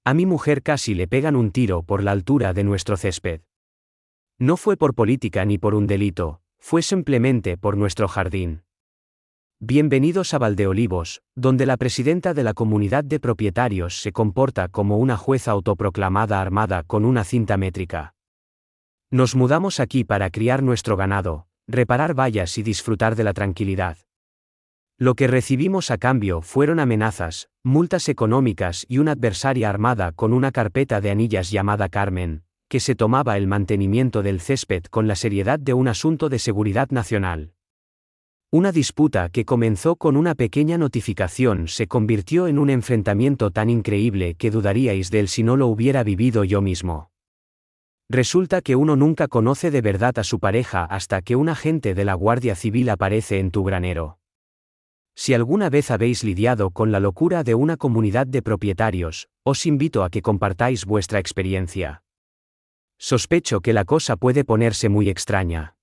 A mi mujer casi le pegan un tiro por la altura de nuestro césped. No fue por política ni por un delito, fue simplemente por nuestro jardín. Bienvenidos a Valdeolivos, donde la presidenta de la comunidad de propietarios se comporta como una jueza autoproclamada armada con una cinta métrica. Nos mudamos aquí para criar nuestro ganado, reparar vallas y disfrutar de la tranquilidad. Lo que recibimos a cambio fueron amenazas, multas económicas y una adversaria armada con una carpeta de anillas llamada Carmen, que se tomaba el mantenimiento del césped con la seriedad de un asunto de seguridad nacional. Una disputa que comenzó con una pequeña notificación se convirtió en un enfrentamiento tan increíble que dudaríais de él si no lo hubiera vivido yo mismo. Resulta que uno nunca conoce de verdad a su pareja hasta que un agente de la Guardia Civil aparece en tu granero. Si alguna vez habéis lidiado con la locura de una comunidad de propietarios, os invito a que compartáis vuestra experiencia. Sospecho que la cosa puede ponerse muy extraña.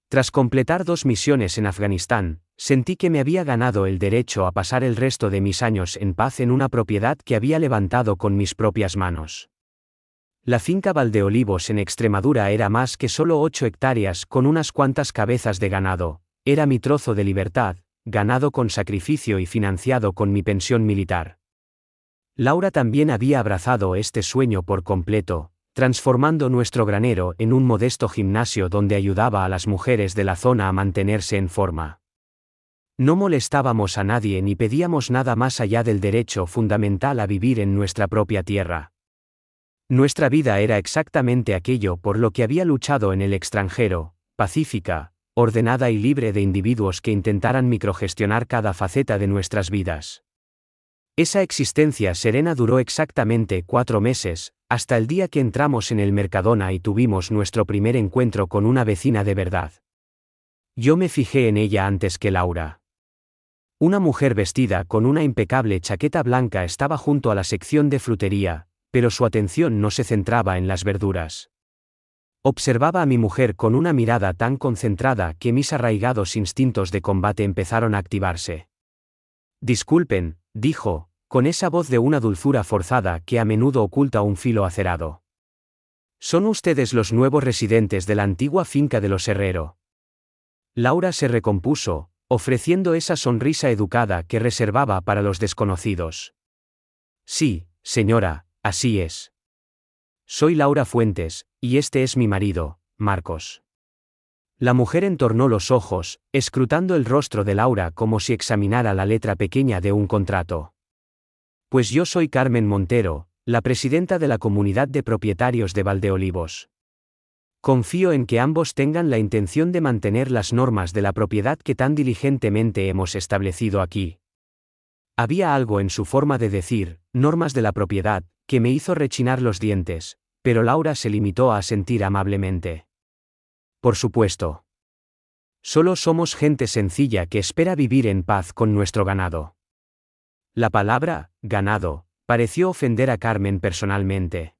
Tras completar 2 misiones en Afganistán, sentí que me había ganado el derecho a pasar el resto de mis años en paz en una propiedad que había levantado con mis propias manos. La finca Valdeolivos en Extremadura era más que solo 8 hectáreas con unas cuantas cabezas de ganado, era mi trozo de libertad, ganado con sacrificio y financiado con mi pensión militar. Laura también había abrazado este sueño por completo, transformando nuestro granero en un modesto gimnasio donde ayudaba a las mujeres de la zona a mantenerse en forma. No molestábamos a nadie ni pedíamos nada más allá del derecho fundamental a vivir en nuestra propia tierra. Nuestra vida era exactamente aquello por lo que había luchado en el extranjero, pacífica, ordenada y libre de individuos que intentaran microgestionar cada faceta de nuestras vidas. Esa existencia serena duró exactamente 4 meses, hasta el día que entramos en el Mercadona y tuvimos nuestro primer encuentro con una vecina de verdad. Yo me fijé en ella antes que Laura. Una mujer vestida con una impecable chaqueta blanca estaba junto a la sección de frutería, pero su atención no se centraba en las verduras. Observaba a mi mujer con una mirada tan concentrada que mis arraigados instintos de combate empezaron a activarse. Disculpen, dijo, con esa voz de una dulzura forzada que a menudo oculta un filo acerado. ¿Son ustedes los nuevos residentes de la antigua finca de los Herrero? Laura se recompuso, ofreciendo esa sonrisa educada que reservaba para los desconocidos. Sí, señora, así es. Soy Laura Fuentes, y este es mi marido, Marcos. La mujer entornó los ojos, escrutando el rostro de Laura como si examinara la letra pequeña de un contrato. Pues yo soy Carmen Montero, la presidenta de la comunidad de propietarios de Valdeolivos. Confío en que ambos tengan la intención de mantener las normas de la propiedad que tan diligentemente hemos establecido aquí. Había algo en su forma de decir, normas de la propiedad, que me hizo rechinar los dientes, pero Laura se limitó a asentir amablemente. Por supuesto. Solo somos gente sencilla que espera vivir en paz con nuestro ganado. La palabra, ganado, pareció ofender a Carmen personalmente.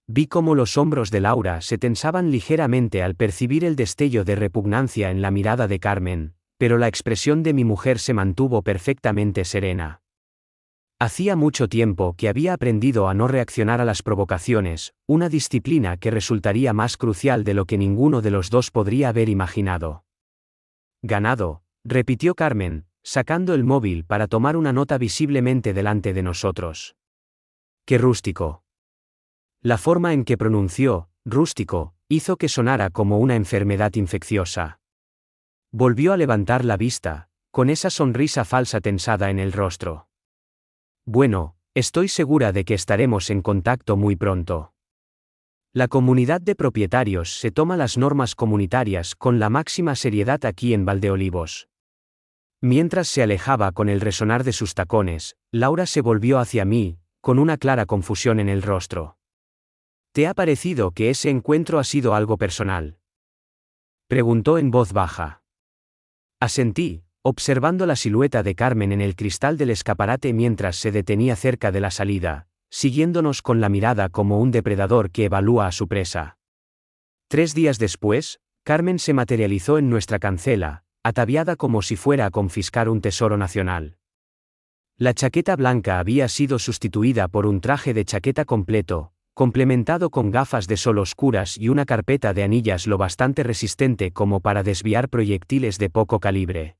Vi cómo los hombros de Laura se tensaban ligeramente al percibir el destello de repugnancia en la mirada de Carmen, pero la expresión de mi mujer se mantuvo perfectamente serena. Hacía mucho tiempo que había aprendido a no reaccionar a las provocaciones, una disciplina que resultaría más crucial de lo que ninguno de los dos podría haber imaginado. Ganado, repitió Carmen, sacando el móvil para tomar una nota visiblemente delante de nosotros. ¡Qué rústico! La forma en que pronunció, rústico, hizo que sonara como una enfermedad infecciosa. Volvió a levantar la vista, con esa sonrisa falsa tensada en el rostro. Bueno, estoy segura de que estaremos en contacto muy pronto. La comunidad de propietarios se toma las normas comunitarias con la máxima seriedad aquí en Valdeolivos. Mientras se alejaba con el resonar de sus tacones, Laura se volvió hacia mí, con una clara confusión en el rostro. ¿Te ha parecido que ese encuentro ha sido algo personal?, preguntó en voz baja. Asentí, observando la silueta de Carmen en el cristal del escaparate mientras se detenía cerca de la salida, siguiéndonos con la mirada como un depredador que evalúa a su presa. 3 días después, Carmen se materializó en nuestra cancela, ataviada como si fuera a confiscar un tesoro nacional. La chaqueta blanca había sido sustituida por un traje de chaqueta completo, complementado con gafas de sol oscuras y una carpeta de anillas lo bastante resistente como para desviar proyectiles de poco calibre.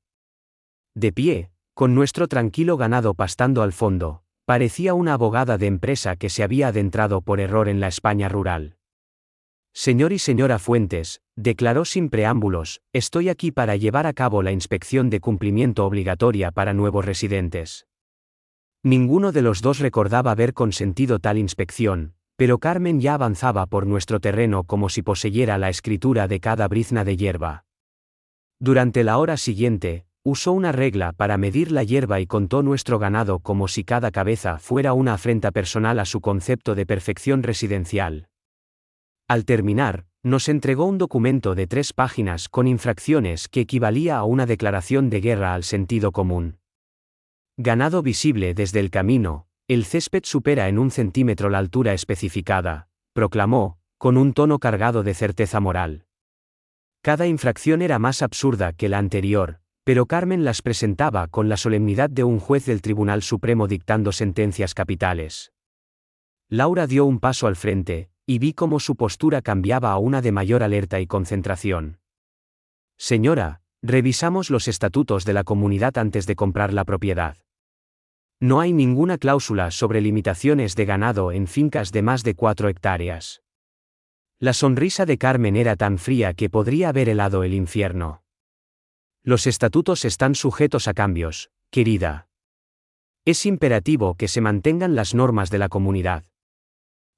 De pie, con nuestro tranquilo ganado pastando al fondo, parecía una abogada de empresa que se había adentrado por error en la España rural. Señor y señora Fuentes, declaró sin preámbulos, estoy aquí para llevar a cabo la inspección de cumplimiento obligatoria para nuevos residentes. Ninguno de los dos recordaba haber consentido tal inspección, pero Carmen ya avanzaba por nuestro terreno como si poseyera la escritura de cada brizna de hierba. Durante la hora siguiente, usó una regla para medir la hierba y contó nuestro ganado como si cada cabeza fuera una afrenta personal a su concepto de perfección residencial. Al terminar, nos entregó un documento de 3 páginas con infracciones que equivalía a una declaración de guerra al sentido común. Ganado visible desde el camino, el césped supera en 1 centímetro la altura especificada, proclamó, con un tono cargado de certeza moral. Cada infracción era más absurda que la anterior, pero Carmen las presentaba con la solemnidad de un juez del Tribunal Supremo dictando sentencias capitales. Laura dio un paso al frente, y vi cómo su postura cambiaba a una de mayor alerta y concentración. Señora, revisamos los estatutos de la comunidad antes de comprar la propiedad. No hay ninguna cláusula sobre limitaciones de ganado en fincas de más de 4 hectáreas. La sonrisa de Carmen era tan fría que podría haber helado el infierno. Los estatutos están sujetos a cambios, querida. Es imperativo que se mantengan las normas de la comunidad.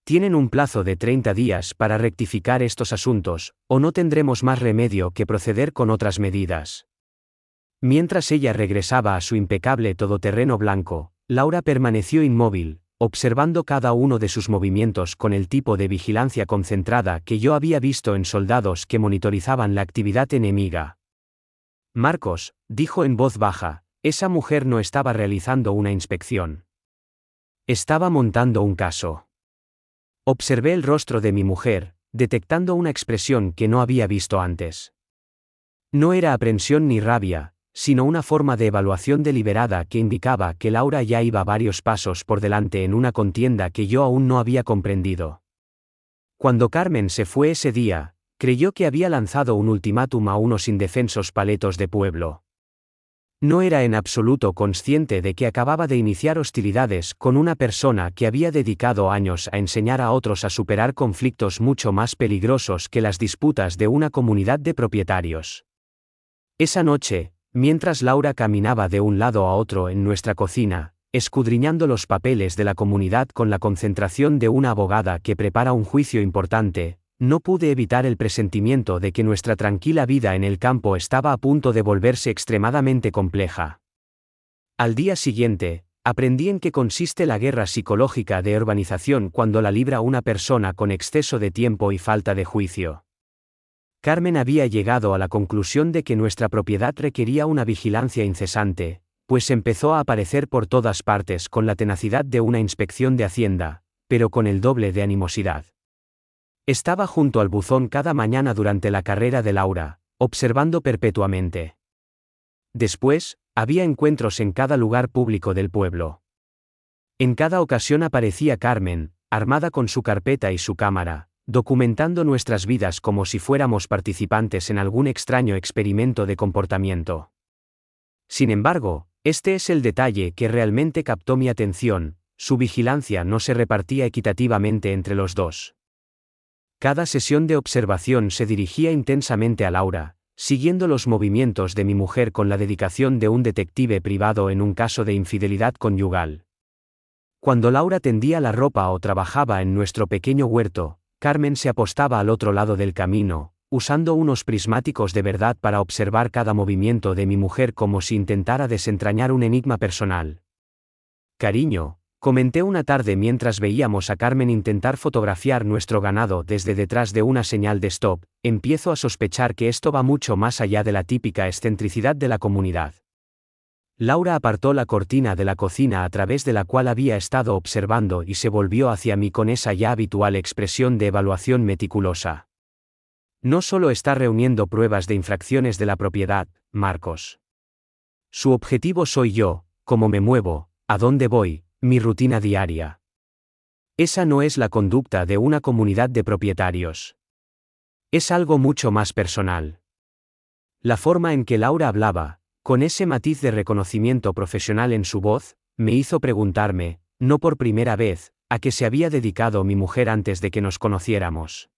Tienen un plazo de 30 días para rectificar estos asuntos, o no tendremos más remedio que proceder con otras medidas. Mientras ella regresaba a su impecable todoterreno blanco, Laura permaneció inmóvil, observando cada uno de sus movimientos con el tipo de vigilancia concentrada que yo había visto en soldados que monitorizaban la actividad enemiga. Marcos, dijo en voz baja, esa mujer no estaba realizando una inspección. Estaba montando un caso. Observé el rostro de mi mujer, detectando una expresión que no había visto antes. No era aprensión ni rabia, sino una forma de evaluación deliberada que indicaba que Laura ya iba varios pasos por delante en una contienda que yo aún no había comprendido. Cuando Carmen se fue ese día, creyó que había lanzado un ultimátum a unos indefensos paletos de pueblo. No era en absoluto consciente de que acababa de iniciar hostilidades con una persona que había dedicado años a enseñar a otros a superar conflictos mucho más peligrosos que las disputas de una comunidad de propietarios. Esa noche, mientras Laura caminaba de un lado a otro en nuestra cocina, escudriñando los papeles de la comunidad con la concentración de una abogada que prepara un juicio importante, no pude evitar el presentimiento de que nuestra tranquila vida en el campo estaba a punto de volverse extremadamente compleja. Al día siguiente, aprendí en qué consiste la guerra psicológica de urbanización cuando la libra una persona con exceso de tiempo y falta de juicio. Carmen había llegado a la conclusión de que nuestra propiedad requería una vigilancia incesante, pues empezó a aparecer por todas partes con la tenacidad de una inspección de Hacienda, pero con el doble de animosidad. Estaba junto al buzón cada mañana durante la carrera de Laura, observando perpetuamente. Después, había encuentros en cada lugar público del pueblo. En cada ocasión aparecía Carmen, armada con su carpeta y su cámara, documentando nuestras vidas como si fuéramos participantes en algún extraño experimento de comportamiento. Sin embargo, este es el detalle que realmente captó mi atención: su vigilancia no se repartía equitativamente entre los dos. Cada sesión de observación se dirigía intensamente a Laura, siguiendo los movimientos de mi mujer con la dedicación de un detective privado en un caso de infidelidad conyugal. Cuando Laura tendía la ropa o trabajaba en nuestro pequeño huerto, Carmen se apostaba al otro lado del camino, usando unos prismáticos de verdad para observar cada movimiento de mi mujer como si intentara desentrañar un enigma personal. Cariño, comenté una tarde mientras veíamos a Carmen intentar fotografiar nuestro ganado desde detrás de una señal de stop, empiezo a sospechar que esto va mucho más allá de la típica excentricidad de la comunidad. Laura apartó la cortina de la cocina a través de la cual había estado observando y se volvió hacia mí con esa ya habitual expresión de evaluación meticulosa. No solo está reuniendo pruebas de infracciones de la propiedad, Marcos. Su objetivo soy yo, cómo me muevo, ¿A dónde voy? Mi rutina diaria. Esa no es la conducta de una comunidad de propietarios. Es algo mucho más personal. La forma en que Laura hablaba, con ese matiz de reconocimiento profesional en su voz, me hizo preguntarme, no por primera vez, a qué se había dedicado mi mujer antes de que nos conociéramos.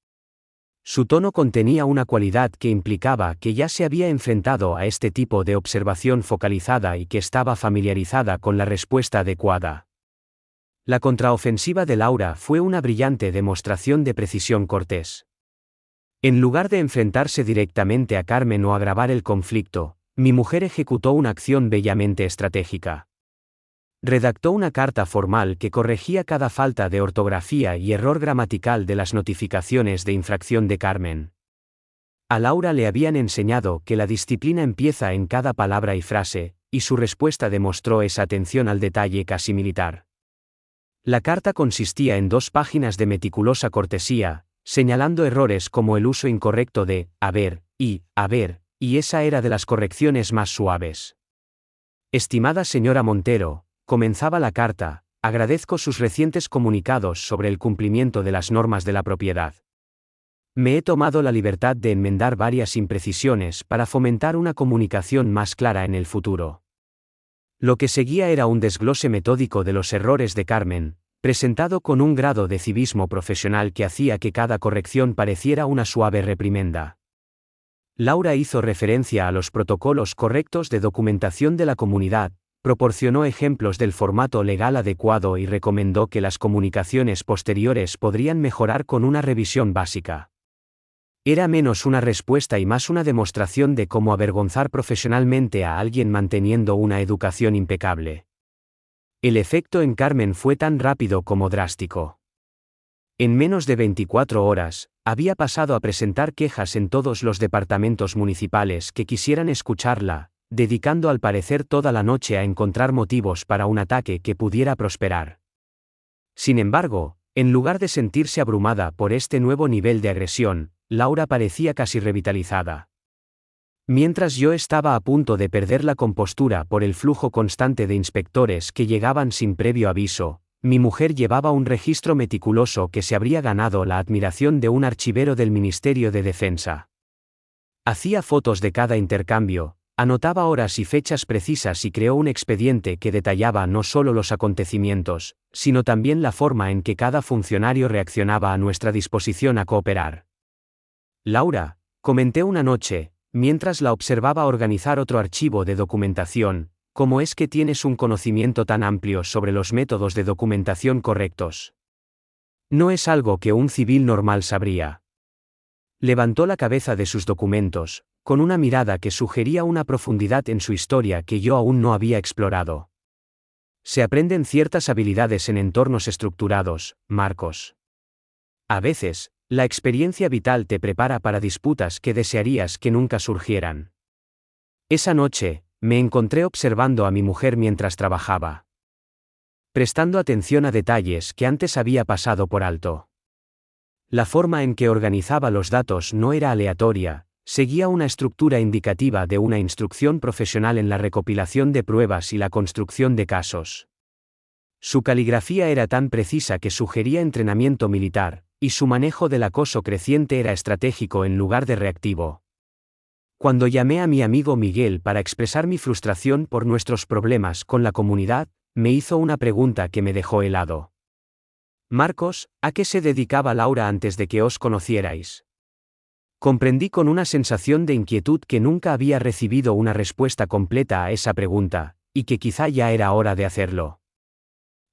Su tono contenía una cualidad que implicaba que ya se había enfrentado a este tipo de observación focalizada y que estaba familiarizada con la respuesta adecuada. La contraofensiva de Laura fue una brillante demostración de precisión cortés. En lugar de enfrentarse directamente a Carmen o agravar el conflicto, mi mujer ejecutó una acción bellamente estratégica. Redactó una carta formal que corregía cada falta de ortografía y error gramatical de las notificaciones de infracción de Carmen. A Laura le habían enseñado que la disciplina empieza en cada palabra y frase, y su respuesta demostró esa atención al detalle casi militar. La carta consistía en 2 páginas de meticulosa cortesía, señalando errores como el uso incorrecto de haber y esa era de las correcciones más suaves. Estimada señora Montero, comenzaba la carta, agradezco sus recientes comunicados sobre el cumplimiento de las normas de la propiedad. Me he tomado la libertad de enmendar varias imprecisiones para fomentar una comunicación más clara en el futuro. Lo que seguía era un desglose metódico de los errores de Carmen, presentado con un grado de civismo profesional que hacía que cada corrección pareciera una suave reprimenda. Laura hizo referencia a los protocolos correctos de documentación de la comunidad, proporcionó ejemplos del formato legal adecuado y recomendó que las comunicaciones posteriores podrían mejorar con una revisión básica. Era menos una respuesta y más una demostración de cómo avergonzar profesionalmente a alguien manteniendo una educación impecable. El efecto en Carmen fue tan rápido como drástico. En menos de 24 horas, había pasado a presentar quejas en todos los departamentos municipales que quisieran escucharla, dedicando al parecer toda la noche a encontrar motivos para un ataque que pudiera prosperar. Sin embargo, en lugar de sentirse abrumada por este nuevo nivel de agresión, Laura parecía casi revitalizada. Mientras yo estaba a punto de perder la compostura por el flujo constante de inspectores que llegaban sin previo aviso, mi mujer llevaba un registro meticuloso que se habría ganado la admiración de un archivero del Ministerio de Defensa. Hacía fotos de cada intercambio, anotaba horas y fechas precisas y creó un expediente que detallaba no solo los acontecimientos, sino también la forma en que cada funcionario reaccionaba a nuestra disposición a cooperar. Laura, comenté una noche, mientras la observaba organizar otro archivo de documentación, ¿cómo es que tienes un conocimiento tan amplio sobre los métodos de documentación correctos? No es algo que un civil normal sabría. Levantó la cabeza de sus documentos, con una mirada que sugería una profundidad en su historia que yo aún no había explorado. Se aprenden ciertas habilidades en entornos estructurados, Marcos. A veces, la experiencia vital te prepara para disputas que desearías que nunca surgieran. Esa noche, me encontré observando a mi mujer mientras trabajaba, prestando atención a detalles que antes había pasado por alto. La forma en que organizaba los datos no era aleatoria, seguía una estructura indicativa de una instrucción profesional en la recopilación de pruebas y la construcción de casos. Su caligrafía era tan precisa que sugería entrenamiento militar, y su manejo del acoso creciente era estratégico en lugar de reactivo. Cuando llamé a mi amigo Miguel para expresar mi frustración por nuestros problemas con la comunidad, me hizo una pregunta que me dejó helado. Marcos, ¿a qué se dedicaba Laura antes de que os conocierais? Comprendí con una sensación de inquietud que nunca había recibido una respuesta completa a esa pregunta, y que quizá ya era hora de hacerlo.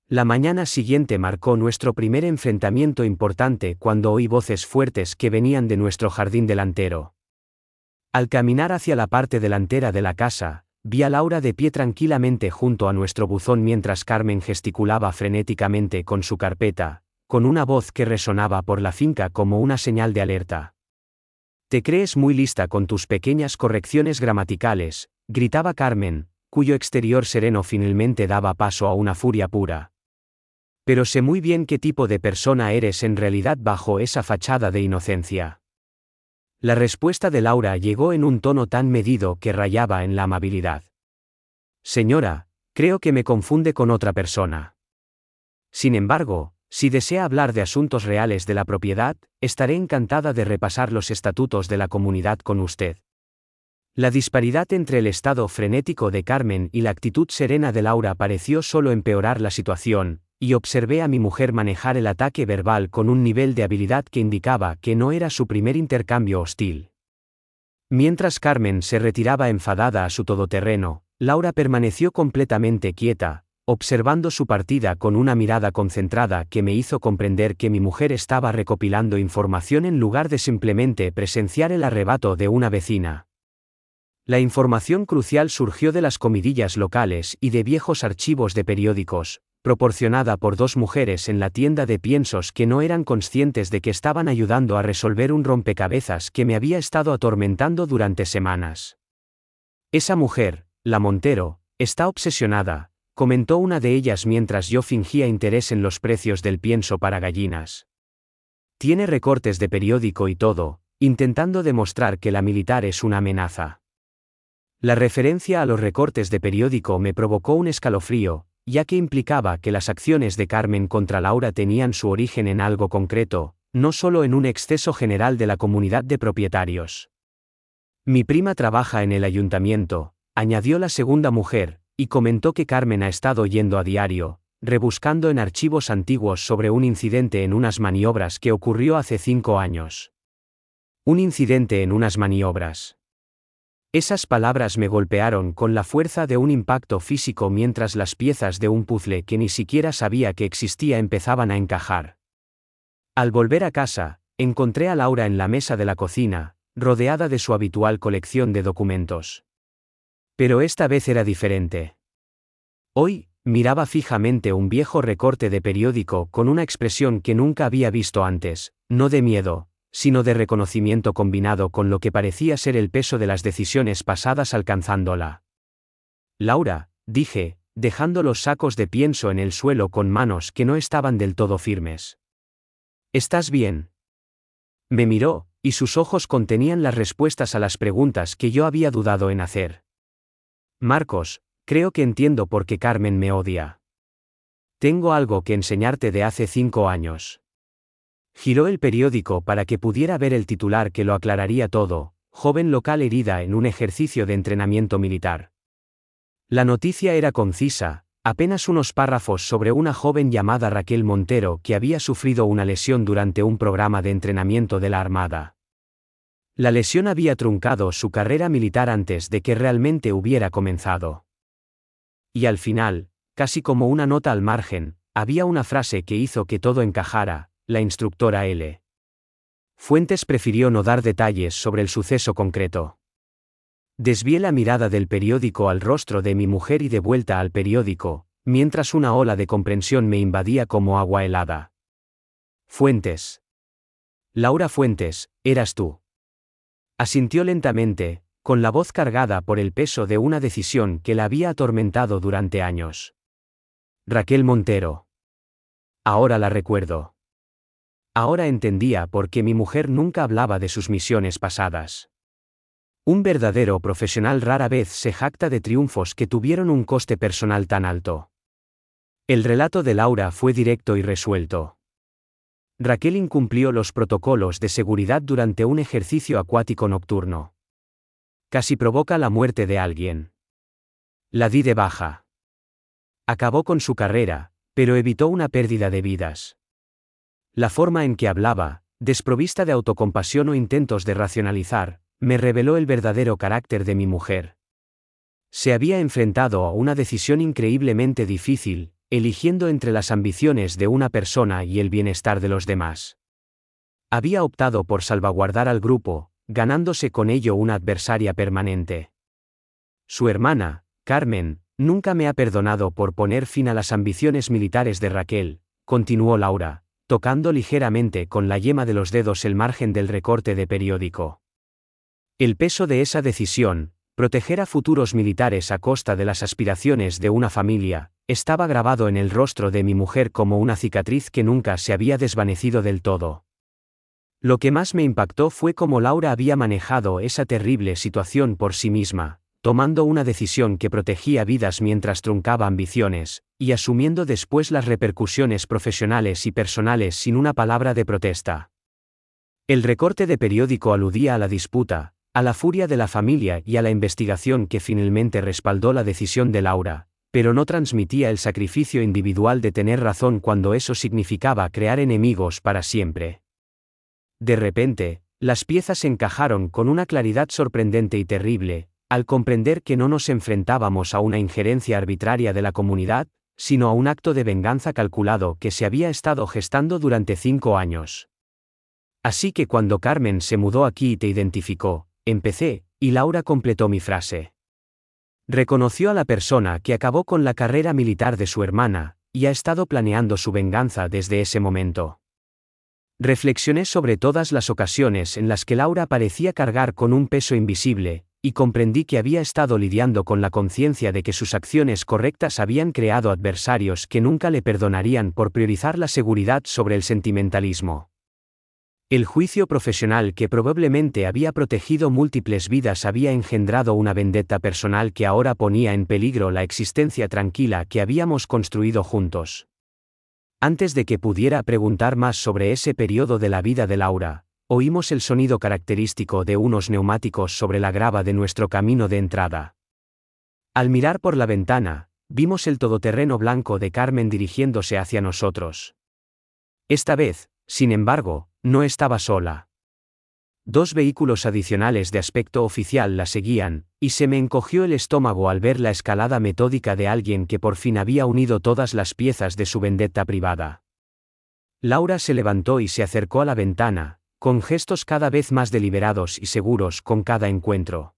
La mañana siguiente marcó nuestro primer enfrentamiento importante cuando oí voces fuertes que venían de nuestro jardín delantero. Al caminar hacia la parte delantera de la casa, vi a Laura de pie tranquilamente junto a nuestro buzón mientras Carmen gesticulaba frenéticamente con su carpeta, con una voz que resonaba por la finca como una señal de alerta. «Te crees muy lista con tus pequeñas correcciones gramaticales», gritaba Carmen, cuyo exterior sereno finalmente daba paso a una furia pura. «Pero sé muy bien qué tipo de persona eres en realidad bajo esa fachada de inocencia». La respuesta de Laura llegó en un tono tan medido que rayaba en la amabilidad. «Señora, Creo que me confunde con otra persona. Sin embargo, si desea hablar de asuntos reales de la propiedad, estaré encantada de repasar los estatutos de la comunidad con usted. La disparidad entre el estado frenético de Carmen y la actitud serena de Laura pareció solo empeorar la situación, y observé a mi mujer manejar el ataque verbal con un nivel de habilidad que indicaba que no era su primer intercambio hostil. Mientras Carmen se retiraba enfadada a su todoterreno, Laura permaneció completamente quieta, observando su partida con una mirada concentrada que me hizo comprender que mi mujer estaba recopilando información en lugar de simplemente presenciar el arrebato de una vecina. La información crucial surgió de las comidillas locales y de viejos archivos de periódicos, proporcionada por dos mujeres en la tienda de piensos que no eran conscientes de que estaban ayudando a resolver un rompecabezas que me había estado atormentando durante semanas. Esa mujer, la Montero, está obsesionada, comentó una de ellas mientras yo fingía interés en los precios del pienso para gallinas. Tiene recortes de periódico y todo, intentando demostrar que la militar es una amenaza. La referencia a los recortes de periódico me provocó un escalofrío, ya que implicaba que las acciones de Carmen contra Laura tenían su origen en algo concreto, no solo en un exceso general de la comunidad de propietarios. Mi prima trabaja en el ayuntamiento, añadió la segunda mujer, y comentó que Carmen ha estado yendo a diario, rebuscando en archivos antiguos sobre un incidente en unas maniobras que ocurrió hace 5 años. Un incidente en unas maniobras. Esas palabras me golpearon con la fuerza de un impacto físico mientras las piezas de un puzzle que ni siquiera sabía que existía empezaban a encajar. Al volver a casa, encontré a Laura en la mesa de la cocina, rodeada de su habitual colección de documentos. Pero esta vez era diferente. Hoy, miraba fijamente un viejo recorte de periódico con una expresión que nunca había visto antes, no de miedo, sino de reconocimiento combinado con lo que parecía ser el peso de las decisiones pasadas alcanzándola. Laura, dije, dejando los sacos de pienso en el suelo con manos que no estaban del todo firmes. ¿Estás bien? Me miró, y sus ojos contenían las respuestas a las preguntas que yo había dudado en hacer. Marcos, creo que entiendo por qué Carmen me odia. Tengo algo que enseñarte de hace 5 años. Giró el periódico para que pudiera ver el titular que lo aclararía todo: joven local herida en un ejercicio de entrenamiento militar. La noticia era concisa, apenas unos párrafos sobre una joven llamada Raquel Montero que había sufrido una lesión durante un programa de entrenamiento de la Armada. La lesión había truncado su carrera militar antes de que realmente hubiera comenzado. Y al final, casi como una nota al margen, había una frase que hizo que todo encajara: la instructora L. Fuentes prefirió no dar detalles sobre el suceso concreto. Desvié la mirada del periódico al rostro de mi mujer y de vuelta al periódico, mientras una ola de comprensión me invadía como agua helada. Fuentes. Laura Fuentes, eras tú. Asintió lentamente, con la voz cargada por el peso de una decisión que la había atormentado durante años. Raquel Montero. Ahora la recuerdo. Ahora entendía por qué mi mujer nunca hablaba de sus misiones pasadas. Un verdadero profesional rara vez se jacta de triunfos que tuvieron un coste personal tan alto. El relato de Laura fue directo y resuelto. Raquel incumplió los protocolos de seguridad durante un ejercicio acuático nocturno. Casi provoca la muerte de alguien. La di de baja. Acabó con su carrera, pero evitó una pérdida de vidas. La forma en que hablaba, desprovista de autocompasión o intentos de racionalizar, me reveló el verdadero carácter de mi mujer. Se había enfrentado a una decisión increíblemente difícil, eligiendo entre las ambiciones de una persona y el bienestar de los demás. Había optado por salvaguardar al grupo, ganándose con ello una adversaria permanente. Su hermana, Carmen, nunca me ha perdonado por poner fin a las ambiciones militares de Raquel, continuó Laura, tocando ligeramente con la yema de los dedos el margen del recorte de periódico. El peso de esa decisión, proteger a futuros militares a costa de las aspiraciones de una familia, estaba grabado en el rostro de mi mujer como una cicatriz que nunca se había desvanecido del todo. Lo que más me impactó fue cómo Laura había manejado esa terrible situación por sí misma, tomando una decisión que protegía vidas mientras truncaba ambiciones, y asumiendo después las repercusiones profesionales y personales sin una palabra de protesta. El recorte de periódico aludía a la disputa, a la furia de la familia y a la investigación que finalmente respaldó la decisión de Laura, pero no transmitía el sacrificio individual de tener razón cuando eso significaba crear enemigos para siempre. De repente, las piezas encajaron con una claridad sorprendente y terrible, al comprender que no nos enfrentábamos a una injerencia arbitraria de la comunidad, sino a un acto de venganza calculado que se había estado gestando durante 5 años. Así que cuando Carmen se mudó aquí y te identificó, empecé, y Laura completó mi frase. Reconoció a la persona que acabó con la carrera militar de su hermana, y ha estado planeando su venganza desde ese momento. Reflexioné sobre todas las ocasiones en las que Laura parecía cargar con un peso invisible, y comprendí que había estado lidiando con la conciencia de que sus acciones correctas habían creado adversarios que nunca le perdonarían por priorizar la seguridad sobre el sentimentalismo. El juicio profesional que probablemente había protegido múltiples vidas había engendrado una vendetta personal que ahora ponía en peligro la existencia tranquila que habíamos construido juntos. Antes de que pudiera preguntar más sobre ese periodo de la vida de Laura, oímos el sonido característico de unos neumáticos sobre la grava de nuestro camino de entrada. Al mirar por la ventana, vimos el todoterreno blanco de Carmen dirigiéndose hacia nosotros. Esta vez, sin embargo, no estaba sola. 2 vehículos adicionales de aspecto oficial la seguían, y se me encogió el estómago al ver la escalada metódica de alguien que por fin había unido todas las piezas de su vendetta privada. Laura se levantó y se acercó a la ventana, con gestos cada vez más deliberados y seguros con cada encuentro.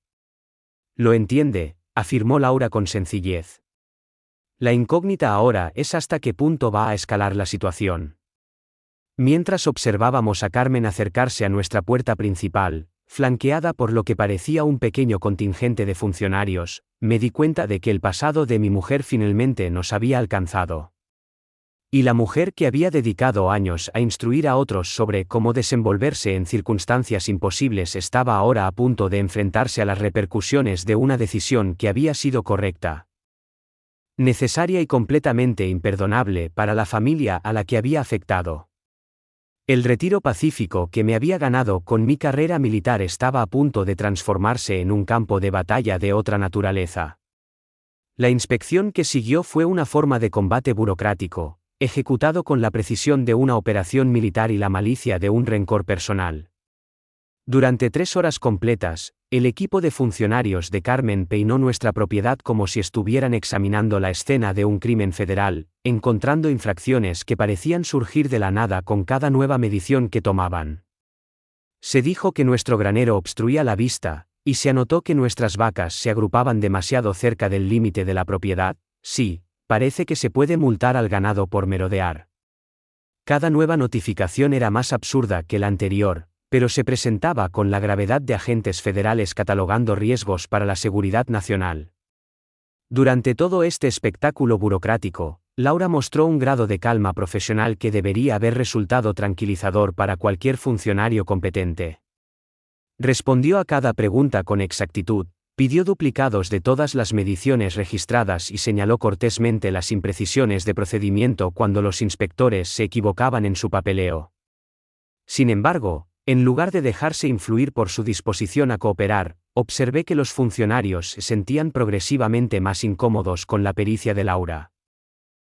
Lo entiende, afirmó Laura con sencillez. La incógnita ahora es hasta qué punto va a escalar la situación. Mientras observábamos a Carmen acercarse a nuestra puerta principal, flanqueada por lo que parecía un pequeño contingente de funcionarios, me di cuenta de que el pasado de mi mujer finalmente nos había alcanzado. Y la mujer que había dedicado años a instruir a otros sobre cómo desenvolverse en circunstancias imposibles estaba ahora a punto de enfrentarse a las repercusiones de una decisión que había sido correcta, necesaria y completamente imperdonable para la familia a la que había afectado. El retiro pacífico que me había ganado con mi carrera militar estaba a punto de transformarse en un campo de batalla de otra naturaleza. La inspección que siguió fue una forma de combate burocrático, ejecutado con la precisión de una operación militar y la malicia de un rencor personal. Durante 3 horas completas, el equipo de funcionarios de Carmen peinó nuestra propiedad como si estuvieran examinando la escena de un crimen federal, encontrando infracciones que parecían surgir de la nada con cada nueva medición que tomaban. Se dijo que nuestro granero obstruía la vista, y se anotó que nuestras vacas se agrupaban demasiado cerca del límite de la propiedad. Sí, parece que se puede multar al ganado por merodear. Cada nueva notificación era más absurda que la anterior, pero se presentaba con la gravedad de agentes federales catalogando riesgos para la seguridad nacional. Durante todo este espectáculo burocrático, Laura mostró un grado de calma profesional que debería haber resultado tranquilizador para cualquier funcionario competente. Respondió a cada pregunta con exactitud, pidió duplicados de todas las mediciones registradas y señaló cortésmente las imprecisiones de procedimiento cuando los inspectores se equivocaban en su papeleo. Sin embargo, en lugar de dejarse influir por su disposición a cooperar, observé que los funcionarios se sentían progresivamente más incómodos con la pericia de Laura.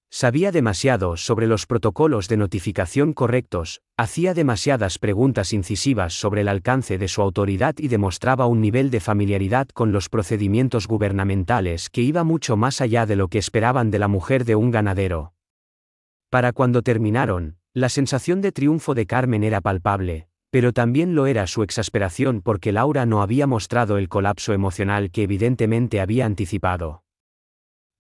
Sabía demasiado sobre los protocolos de notificación correctos, hacía demasiadas preguntas incisivas sobre el alcance de su autoridad y demostraba un nivel de familiaridad con los procedimientos gubernamentales que iba mucho más allá de lo que esperaban de la mujer de un ganadero. Para cuando terminaron, la sensación de triunfo de Carmen era palpable, pero también lo era su exasperación porque Laura no había mostrado el colapso emocional que evidentemente había anticipado.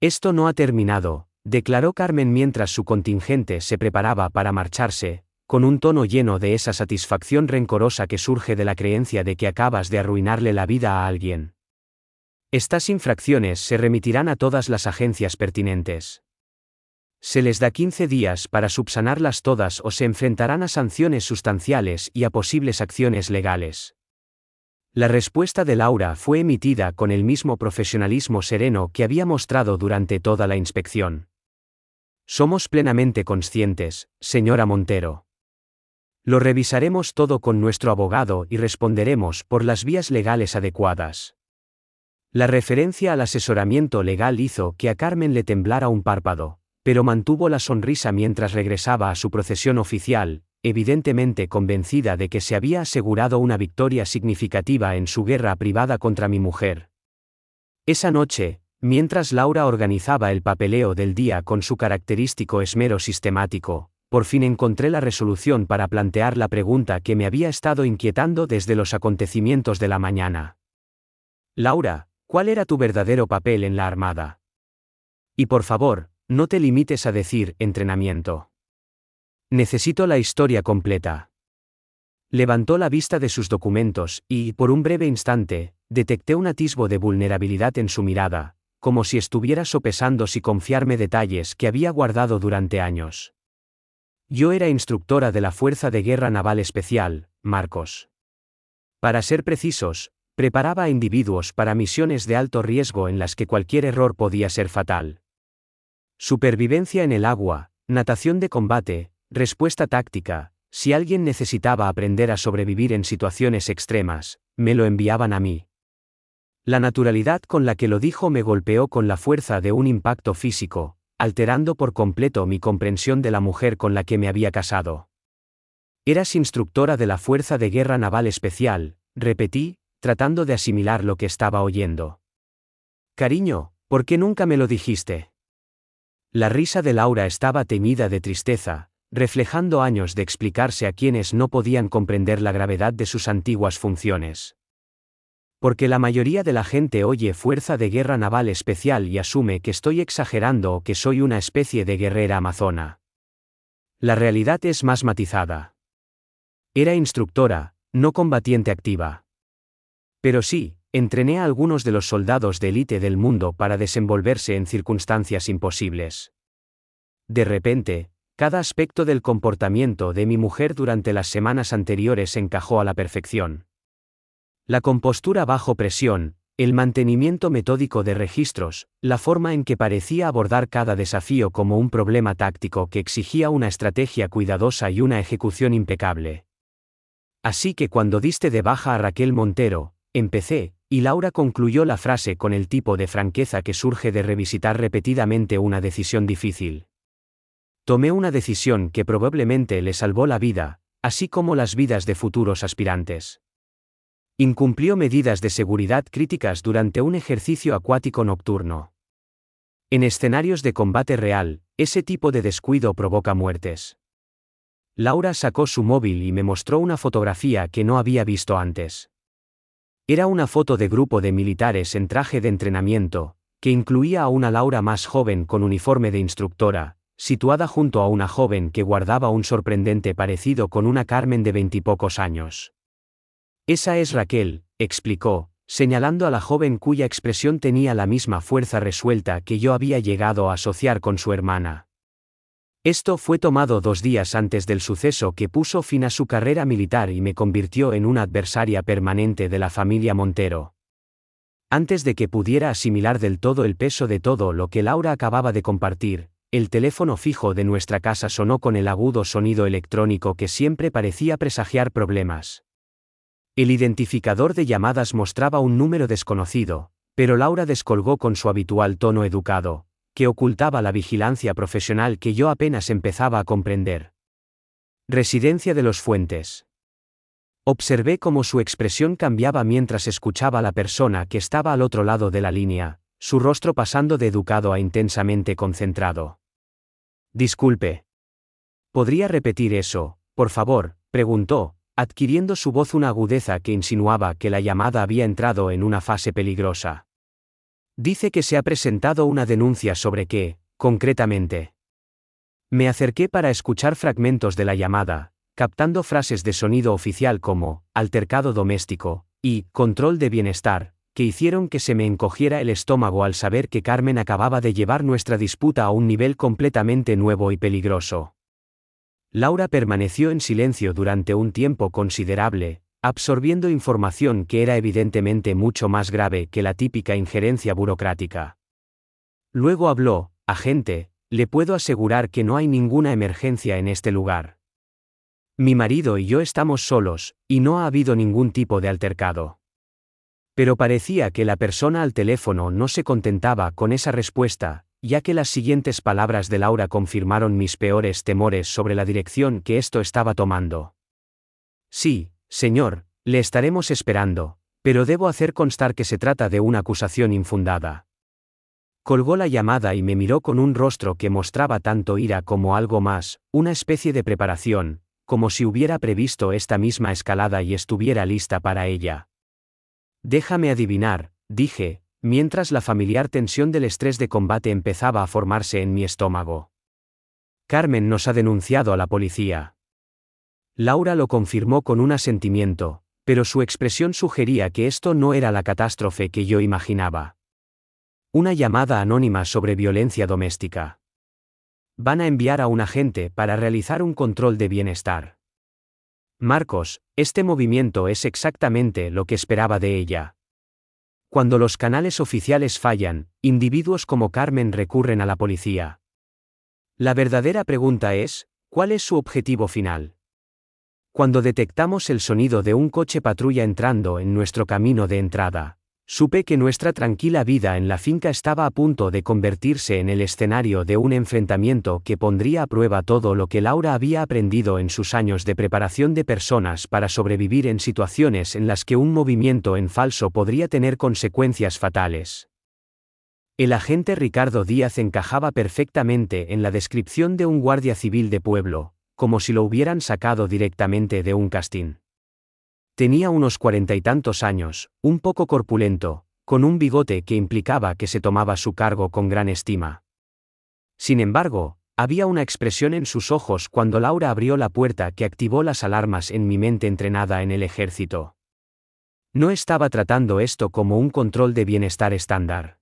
Esto no ha terminado, declaró Carmen mientras su contingente se preparaba para marcharse, con un tono lleno de esa satisfacción rencorosa que surge de la creencia de que acabas de arruinarle la vida a alguien. Estas infracciones se remitirán a todas las agencias pertinentes. Se les da 15 días para subsanarlas todas o se enfrentarán a sanciones sustanciales y a posibles acciones legales. La respuesta de Laura fue emitida con el mismo profesionalismo sereno que había mostrado durante toda la inspección. Somos plenamente conscientes, señora Montero. Lo revisaremos todo con nuestro abogado y responderemos por las vías legales adecuadas. La referencia al asesoramiento legal hizo que a Carmen le temblara un párpado, pero mantuvo la sonrisa mientras regresaba a su procesión oficial, evidentemente convencida de que se había asegurado una victoria significativa en su guerra privada contra mi mujer. Esa noche, mientras Laura organizaba el papeleo del día con su característico esmero sistemático, por fin encontré la resolución para plantear la pregunta que me había estado inquietando desde los acontecimientos de la mañana. Laura, ¿cuál era tu verdadero papel en la Armada? Y por favor, no te limites a decir entrenamiento. Necesito la historia completa. Levantó la vista de sus documentos y, por un breve instante, detecté un atisbo de vulnerabilidad en su mirada, como si estuviera sopesando si confiarme detalles que había guardado durante años. Yo era instructora de la Fuerza de Guerra Naval Especial, Marcos. Para ser precisos, preparaba a individuos para misiones de alto riesgo en las que cualquier error podía ser fatal. Supervivencia en el agua, natación de combate, respuesta táctica. Si alguien necesitaba aprender a sobrevivir en situaciones extremas, me lo enviaban a mí. La naturalidad con la que lo dijo me golpeó con la fuerza de un impacto físico, alterando por completo mi comprensión de la mujer con la que me había casado. Eras instructora de la Fuerza de Guerra Naval Especial, repetí, tratando de asimilar lo que estaba oyendo. Cariño, ¿por qué nunca me lo dijiste? La risa de Laura estaba teñida de tristeza, reflejando años de explicarse a quienes no podían comprender la gravedad de sus antiguas funciones. Porque la mayoría de la gente oye Fuerza de Guerra Naval Especial y asume que estoy exagerando o que soy una especie de guerrera amazona. La realidad es más matizada. Era instructora, no combatiente activa. Pero sí, entrené a algunos de los soldados de élite del mundo para desenvolverse en circunstancias imposibles. De repente, cada aspecto del comportamiento de mi mujer durante las semanas anteriores encajó a la perfección. La compostura bajo presión, el mantenimiento metódico de registros, la forma en que parecía abordar cada desafío como un problema táctico que exigía una estrategia cuidadosa y una ejecución impecable. Así que cuando diste de baja a Raquel Montero, empecé, y Laura concluyó la frase con el tipo de franqueza que surge de revisitar repetidamente una decisión difícil. Tomé una decisión que probablemente le salvó la vida, así como las vidas de futuros aspirantes. Incumplió medidas de seguridad críticas durante un ejercicio acuático nocturno. En escenarios de combate real, ese tipo de descuido provoca muertes. Laura sacó su móvil y me mostró una fotografía que no había visto antes. Era una foto de grupo de militares en traje de entrenamiento, que incluía a una Laura más joven con uniforme de instructora, situada junto a una joven que guardaba un sorprendente parecido con una Carmen de 20 y pocos años. Esa es Raquel, explicó, señalando a la joven cuya expresión tenía la misma fuerza resuelta que yo había llegado a asociar con su hermana. Esto fue tomado 2 días antes del suceso que puso fin a su carrera militar y me convirtió en una adversaria permanente de la familia Montero. Antes de que pudiera asimilar del todo el peso de todo lo que Laura acababa de compartir, el teléfono fijo de nuestra casa sonó con el agudo sonido electrónico que siempre parecía presagiar problemas. El identificador de llamadas mostraba un número desconocido, pero Laura descolgó con su habitual tono educado, que ocultaba la vigilancia profesional que yo apenas empezaba a comprender. Residencia de los Fuentes. Observé cómo su expresión cambiaba mientras escuchaba a la persona que estaba al otro lado de la línea, su rostro pasando de educado a intensamente concentrado. Disculpe. ¿Podría repetir eso, por favor?, preguntó, adquiriendo su voz una agudeza que insinuaba que la llamada había entrado en una fase peligrosa. Dice que se ha presentado una denuncia sobre qué, concretamente. Me acerqué para escuchar fragmentos de la llamada, captando frases de sonido oficial como altercado doméstico y control de bienestar, que hicieron que se me encogiera el estómago al saber que Carmen acababa de llevar nuestra disputa a un nivel completamente nuevo y peligroso. Laura permaneció en silencio durante un tiempo considerable, absorbiendo información que era evidentemente mucho más grave que la típica injerencia burocrática. Luego habló: agente, le puedo asegurar que no hay ninguna emergencia en este lugar. Mi marido y yo estamos solos, y no ha habido ningún tipo de altercado. Pero parecía que la persona al teléfono no se contentaba con esa respuesta, ya que las siguientes palabras de Laura confirmaron mis peores temores sobre la dirección que esto estaba tomando. Sí, señor, le estaremos esperando, pero debo hacer constar que se trata de una acusación infundada. Colgó la llamada y me miró con un rostro que mostraba tanto ira como algo más, una especie de preparación, como si hubiera previsto esta misma escalada y estuviera lista para ella. Déjame adivinar, dije, mientras la familiar tensión del estrés de combate empezaba a formarse en mi estómago. Carmen nos ha denunciado a la policía. Laura lo confirmó con un asentimiento, pero su expresión sugería que esto no era la catástrofe que yo imaginaba. Una llamada anónima sobre violencia doméstica. Van a enviar a un agente para realizar un control de bienestar. Marcos, este movimiento es exactamente lo que esperaba de ella. Cuando los canales oficiales fallan, individuos como Carmen recurren a la policía. La verdadera pregunta es, ¿cuál es su objetivo final? Cuando detectamos el sonido de un coche patrulla entrando en nuestro camino de entrada, supe que nuestra tranquila vida en la finca estaba a punto de convertirse en el escenario de un enfrentamiento que pondría a prueba todo lo que Laura había aprendido en sus años de preparación de personas para sobrevivir en situaciones en las que un movimiento en falso podría tener consecuencias fatales. El agente Ricardo Díaz encajaba perfectamente en la descripción de un guardia civil de pueblo, como si lo hubieran sacado directamente de un casting. Tenía unos 40 y tantos años, un poco corpulento, con un bigote que implicaba que se tomaba su cargo con gran estima. Sin embargo, había una expresión en sus ojos cuando Laura abrió la puerta que activó las alarmas en mi mente entrenada en el ejército. No estaba tratando esto como un control de bienestar estándar.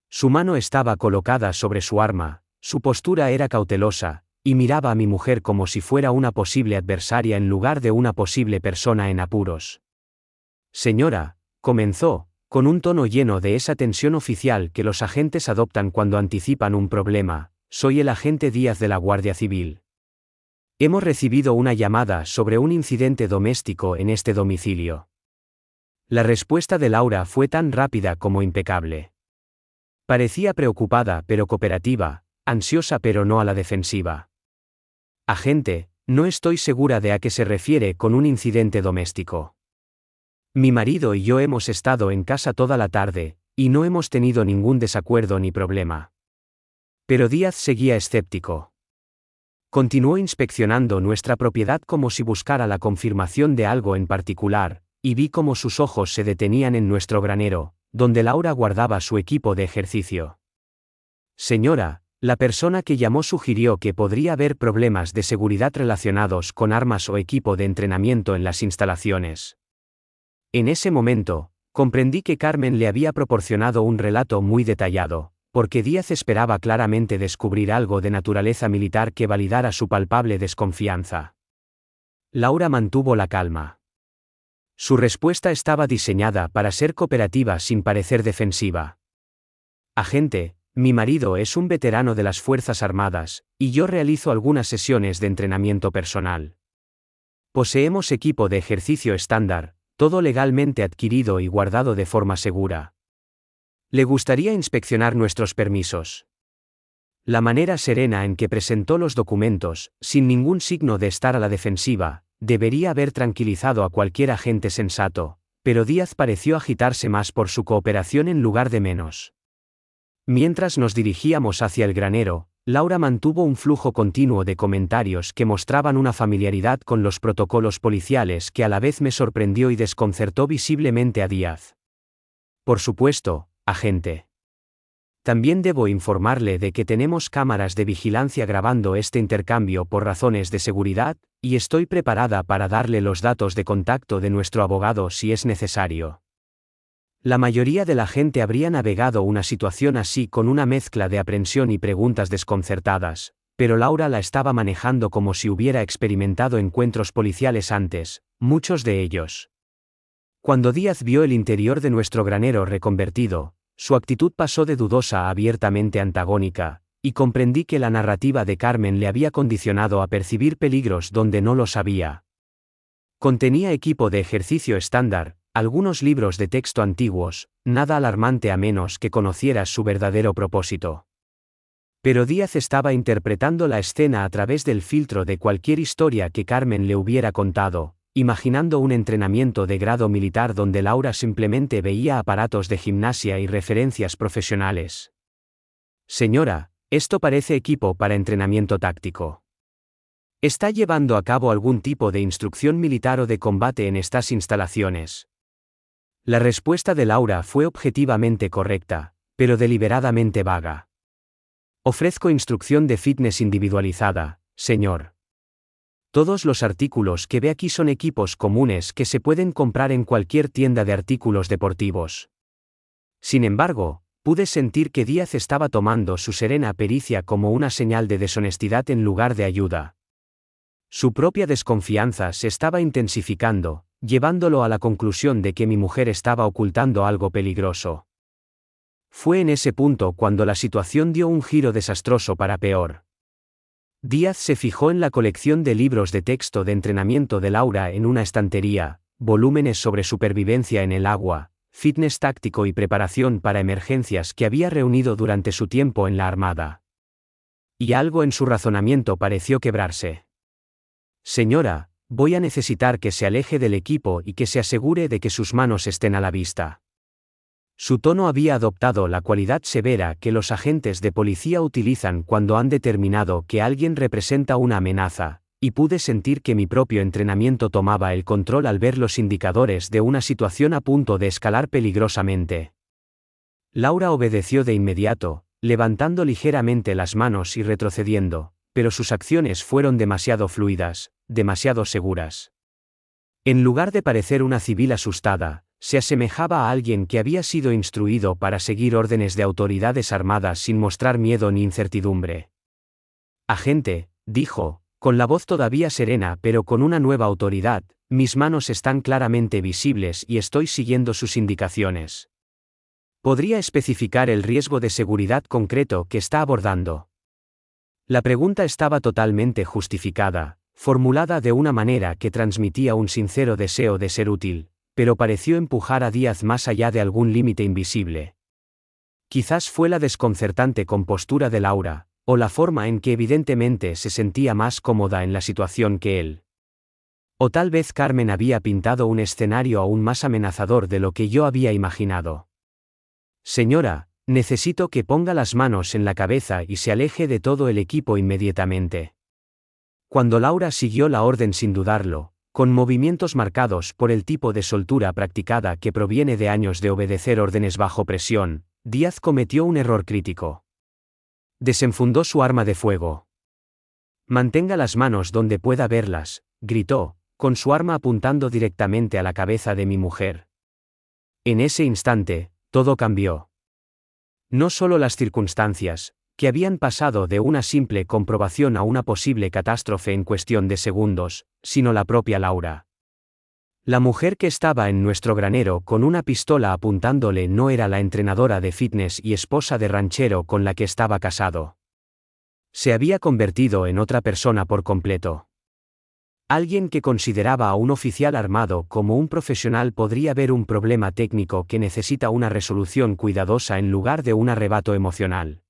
Su mano estaba colocada sobre su arma, su postura era cautelosa, y miraba a mi mujer como si fuera una posible adversaria en lugar de una posible persona en apuros. Señora, comenzó, con un tono lleno de esa tensión oficial que los agentes adoptan cuando anticipan un problema, soy el agente Díaz de la Guardia Civil. Hemos recibido una llamada sobre un incidente doméstico en este domicilio. La respuesta de Laura fue tan rápida como impecable. Parecía preocupada pero cooperativa, ansiosa pero no a la defensiva. Agente, no estoy segura de a qué se refiere con un incidente doméstico. Mi marido y yo hemos estado en casa toda la tarde, y no hemos tenido ningún desacuerdo ni problema. Pero Díaz seguía escéptico. Continuó inspeccionando nuestra propiedad como si buscara la confirmación de algo en particular, y vi cómo sus ojos se detenían en nuestro granero, donde Laura guardaba su equipo de ejercicio. Señora, la persona que llamó sugirió que podría haber problemas de seguridad relacionados con armas o equipo de entrenamiento en las instalaciones. En ese momento, comprendí que Carmen le había proporcionado un relato muy detallado, porque Díaz esperaba claramente descubrir algo de naturaleza militar que validara su palpable desconfianza. Laura mantuvo la calma. Su respuesta estaba diseñada para ser cooperativa sin parecer defensiva. Agente, mi marido es un veterano de las Fuerzas Armadas, y yo realizo algunas sesiones de entrenamiento personal. Poseemos equipo de ejercicio estándar, todo legalmente adquirido y guardado de forma segura. ¿Le gustaría inspeccionar nuestros permisos? La manera serena en que presentó los documentos, sin ningún signo de estar a la defensiva, debería haber tranquilizado a cualquier agente sensato, pero Díaz pareció agitarse más por su cooperación en lugar de menos. Mientras nos dirigíamos hacia el granero, Laura mantuvo un flujo continuo de comentarios que mostraban una familiaridad con los protocolos policiales que a la vez me sorprendió y desconcertó visiblemente a Díaz. Por supuesto, agente. También debo informarle de que tenemos cámaras de vigilancia grabando este intercambio por razones de seguridad, y estoy preparada para darle los datos de contacto de nuestro abogado si es necesario. La mayoría de la gente habría navegado una situación así con una mezcla de aprensión y preguntas desconcertadas, pero Laura la estaba manejando como si hubiera experimentado encuentros policiales antes, muchos de ellos. Cuando Díaz vio el interior de nuestro granero reconvertido, su actitud pasó de dudosa a abiertamente antagónica, y comprendí que la narrativa de Carmen le había condicionado a percibir peligros donde no los había. Contenía equipo de ejercicio estándar, algunos libros de texto antiguos, nada alarmante a menos que conocieras su verdadero propósito. Pero Díaz estaba interpretando la escena a través del filtro de cualquier historia que Carmen le hubiera contado, imaginando un entrenamiento de grado militar donde Laura simplemente veía aparatos de gimnasia y referencias profesionales. Señora, esto parece equipo para entrenamiento táctico. ¿Está llevando a cabo algún tipo de instrucción militar o de combate en estas instalaciones? La respuesta de Laura fue objetivamente correcta, pero deliberadamente vaga. Ofrezco instrucción de fitness individualizada, señor. Todos los artículos que ve aquí son equipos comunes que se pueden comprar en cualquier tienda de artículos deportivos. Sin embargo, pude sentir que Díaz estaba tomando su serena pericia como una señal de deshonestidad en lugar de ayuda. Su propia desconfianza se estaba intensificando, llevándolo a la conclusión de que mi mujer estaba ocultando algo peligroso. Fue en ese punto cuando la situación dio un giro desastroso para peor. Díaz se fijó en la colección de libros de texto de entrenamiento de Laura en una estantería, volúmenes sobre supervivencia en el agua, fitness táctico y preparación para emergencias que había reunido durante su tiempo en la Armada. Y algo en su razonamiento pareció quebrarse. Señora, voy a necesitar que se aleje del equipo y que se asegure de que sus manos estén a la vista. Su tono había adoptado la cualidad severa que los agentes de policía utilizan cuando han determinado que alguien representa una amenaza, y pude sentir que mi propio entrenamiento tomaba el control al ver los indicadores de una situación a punto de escalar peligrosamente. Laura obedeció de inmediato, levantando ligeramente las manos y retrocediendo, pero sus acciones fueron demasiado fluidas, demasiado seguras. En lugar de parecer una civil asustada, se asemejaba a alguien que había sido instruido para seguir órdenes de autoridades armadas sin mostrar miedo ni incertidumbre. Agente, dijo, con la voz todavía serena pero con una nueva autoridad, mis manos están claramente visibles y estoy siguiendo sus indicaciones. ¿Podría especificar el riesgo de seguridad concreto que está abordando? La pregunta estaba totalmente justificada, formulada de una manera que transmitía un sincero deseo de ser útil, pero pareció empujar a Díaz más allá de algún límite invisible. Quizás fue la desconcertante compostura de Laura, o la forma en que evidentemente se sentía más cómoda en la situación que él. O tal vez Carmen había pintado un escenario aún más amenazador de lo que yo había imaginado. Señora, necesito que ponga las manos en la cabeza y se aleje de todo el equipo inmediatamente. Cuando Laura siguió la orden sin dudarlo, con movimientos marcados por el tipo de soltura practicada que proviene de años de obedecer órdenes bajo presión, Díaz cometió un error crítico. Desenfundó su arma de fuego. Mantenga las manos donde pueda verlas, gritó, con su arma apuntando directamente a la cabeza de mi mujer. En ese instante, todo cambió. No solo las circunstancias, que habían pasado de una simple comprobación a una posible catástrofe en cuestión de segundos, sino la propia Laura. La mujer que estaba en nuestro granero con una pistola apuntándole no era la entrenadora de fitness y esposa de ranchero con la que estaba casado. Se había convertido en otra persona por completo. Alguien que consideraba a un oficial armado como un profesional podría ver un problema técnico que necesita una resolución cuidadosa en lugar de un arrebato emocional.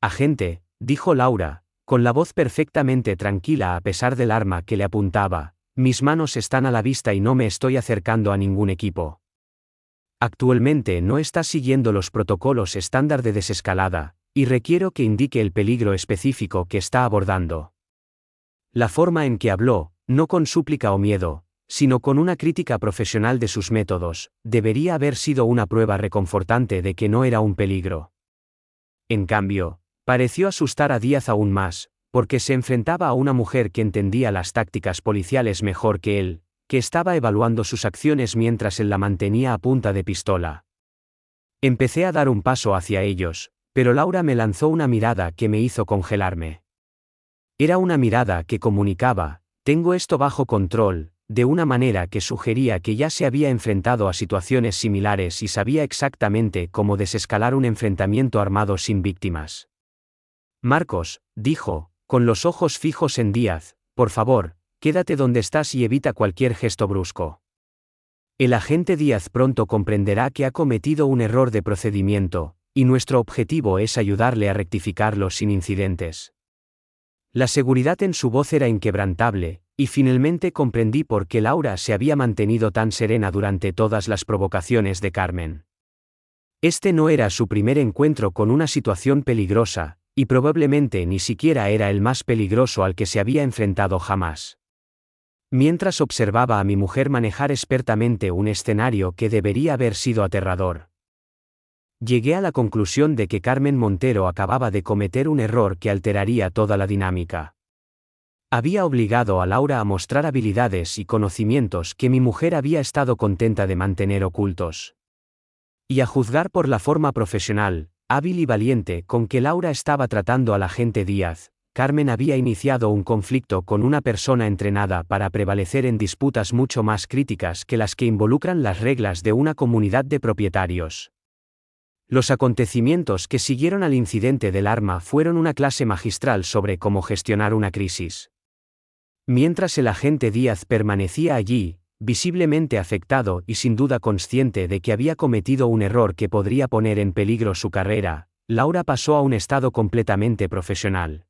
Agente, dijo Laura, con la voz perfectamente tranquila a pesar del arma que le apuntaba, mis manos están a la vista y no me estoy acercando a ningún equipo. Actualmente no está siguiendo los protocolos estándar de desescalada, y requiero que indique el peligro específico que está abordando. La forma en que habló, no con súplica o miedo, sino con una crítica profesional de sus métodos, debería haber sido una prueba reconfortante de que no era un peligro. En cambio, pareció asustar a Díaz aún más, porque se enfrentaba a una mujer que entendía las tácticas policiales mejor que él, que estaba evaluando sus acciones mientras él la mantenía a punta de pistola. Empecé a dar un paso hacia ellos, pero Laura me lanzó una mirada que me hizo congelarme. Era una mirada que comunicaba: tengo esto bajo control, de una manera que sugería que ya se había enfrentado a situaciones similares y sabía exactamente cómo desescalar un enfrentamiento armado sin víctimas. Marcos, dijo, con los ojos fijos en Díaz, por favor, quédate donde estás y evita cualquier gesto brusco. El agente Díaz pronto comprenderá que ha cometido un error de procedimiento, y nuestro objetivo es ayudarle a rectificarlo sin incidentes. La seguridad en su voz era inquebrantable, y finalmente comprendí por qué Laura se había mantenido tan serena durante todas las provocaciones de Carmen. Este no era su primer encuentro con una situación peligrosa, y probablemente ni siquiera era el más peligroso al que se había enfrentado jamás. Mientras observaba a mi mujer manejar expertamente un escenario que debería haber sido aterrador, llegué a la conclusión de que Carmen Montero acababa de cometer un error que alteraría toda la dinámica. Había obligado a Laura a mostrar habilidades y conocimientos que mi mujer había estado contenta de mantener ocultos. Y a juzgar por la forma profesional, hábil y valiente con que Laura estaba tratando al agente Díaz, Carmen había iniciado un conflicto con una persona entrenada para prevalecer en disputas mucho más críticas que las que involucran las reglas de una comunidad de propietarios. Los acontecimientos que siguieron al incidente del arma fueron una clase magistral sobre cómo gestionar una crisis. Mientras el agente Díaz permanecía allí, visiblemente afectado y sin duda consciente de que había cometido un error que podría poner en peligro su carrera, Laura pasó a un estado completamente profesional.